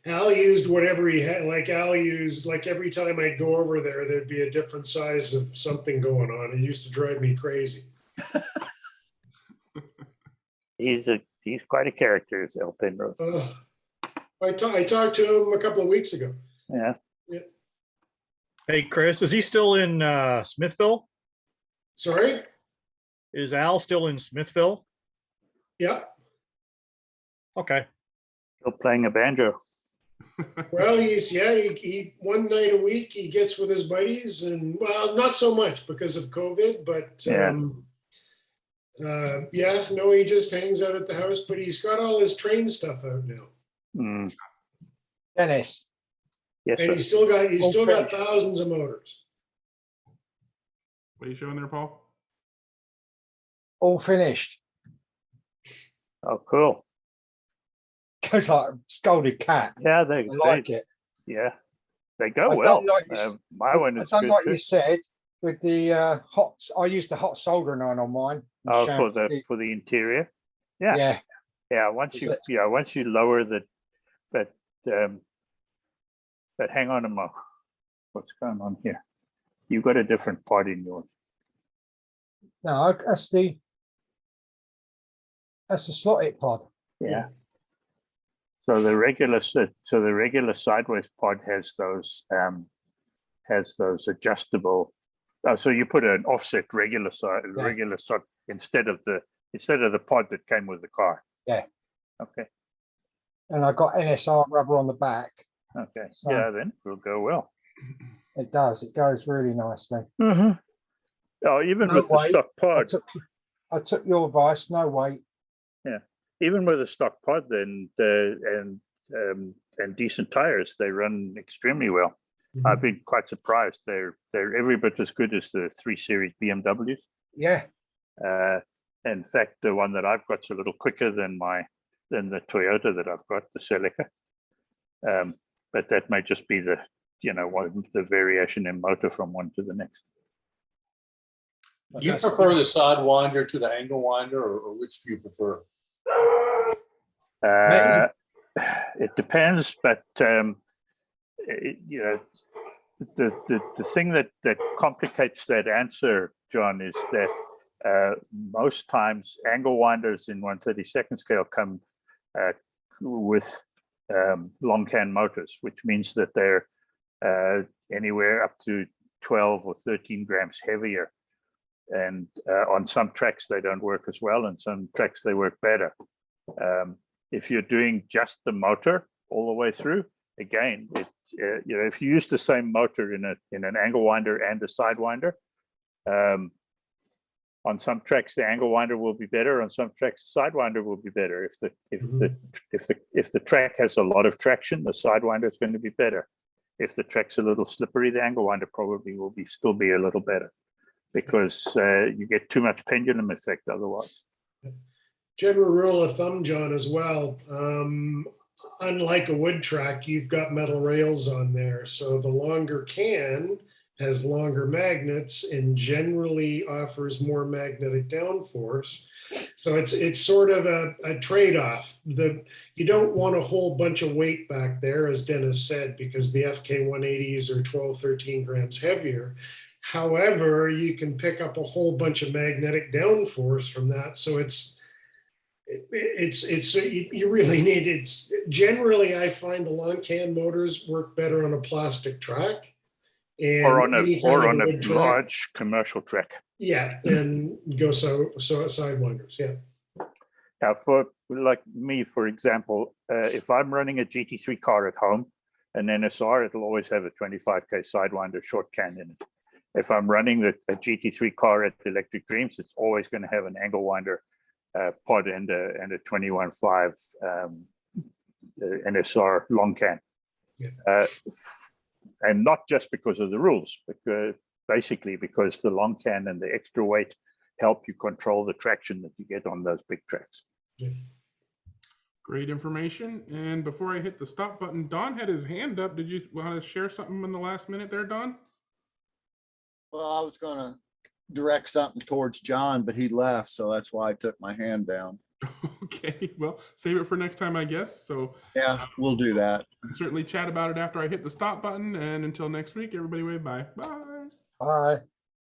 Al used whatever he had. Like Al used, like every time I'd go over there, there'd be a different size of something going on. It used to drive me crazy. He's quite a character, is El Penrose. I talked to him a couple of weeks ago. Yeah. Hey, Chris, is he still in Smithville? Sorry? Is Al still in Smithville? Yeah. Okay. Still playing a banjo. Well, he one night a week he gets with his buddies, and well, not so much because of COVID, but he just hangs out at the house, but he's got all his train stuff out now. Dennis. Yes, and sir. he's still got finished. thousands of motors. What are you showing there, Paul? All finished. Oh, cool. Goes like a scolded cat. Yeah, I like it. Yeah, they go I well. done like you, My one is I done good like too. you said with the hot. I used the hot soldering iron on mine. Oh, for the interior. Yeah. Once you lower but hang on a moment. What's going on here? You got a different part in yours. No, that's the slotted pod. Yeah. So the regular sideways pod has those adjustable. Oh, so you put an offset regular side instead of the pod that came with the car. Yeah. Okay. And I got NSR rubber on the back. Okay. So Then it will go well. it does. It goes really nicely. Mm-hmm. Oh, even with the stock pod. I took your advice. No weight. Yeah. Even with a stock pod, then and decent tires, they run extremely well. Mm-hmm. I've been quite surprised. They're every bit as good as the 3 Series BMWs. Yeah. In fact, the one that I've got's a little quicker than the Toyota that I've got, the Celica. But that may just be the variation in motor from one to the next. Do you prefer the sidewinder to the angle winder, or which do you prefer? It depends, but the thing that complicates that answer, John, is that most times angle winders in 1/32 scale come with long can motors, which means that they're anywhere up to 12 or 13 grams heavier. And on some tracks they don't work as well, and some tracks they work better. If you're doing just the motor all the way through, again, if you use the same motor in an angle winder and a sidewinder, on some tracks the angle winder will be better. On some tracks, the sidewinder will be better. If the track has a lot of traction, the sidewinder is going to be better. If the track's a little slippery, the angle winder probably will still be a little better, because you get too much pendulum effect otherwise. General rule of thumb, John, as well. Unlike a wood track, you've got metal rails on there. So the longer can has longer magnets and generally offers more magnetic downforce. So it's sort of a trade-off. You don't want a whole bunch of weight back there, as Dennis said, because the FK 180s are 12, 13 grams heavier. However, you can pick up a whole bunch of magnetic downforce from that. So you really need it. Generally, I find the long can motors work better on a plastic track. Or on a large commercial track. Yeah, and go sidewinders. Yeah. Now, for like me, for example, if I'm running a GT3 car at home, an NSR, it'll always have a 25K sidewinder short can in it. If I'm running a GT3 car at Electric Dreams, it's always going to have an angle winder pod and a 21.5 NSR long can. Yeah. And not just because of the rules, but basically because the long can and the extra weight help you control the traction that you get on those big tracks. Great information. And before I hit the stop button, Don had his hand up. Did you want to share something in the last minute there, Don? Well, I was going to direct something towards John, but he left, so that's why I took my hand down. Okay, well, save it for next time, I guess. So yeah, we'll do that. Certainly chat about it after I hit the stop button. And until next week, everybody wave bye. Bye. Bye.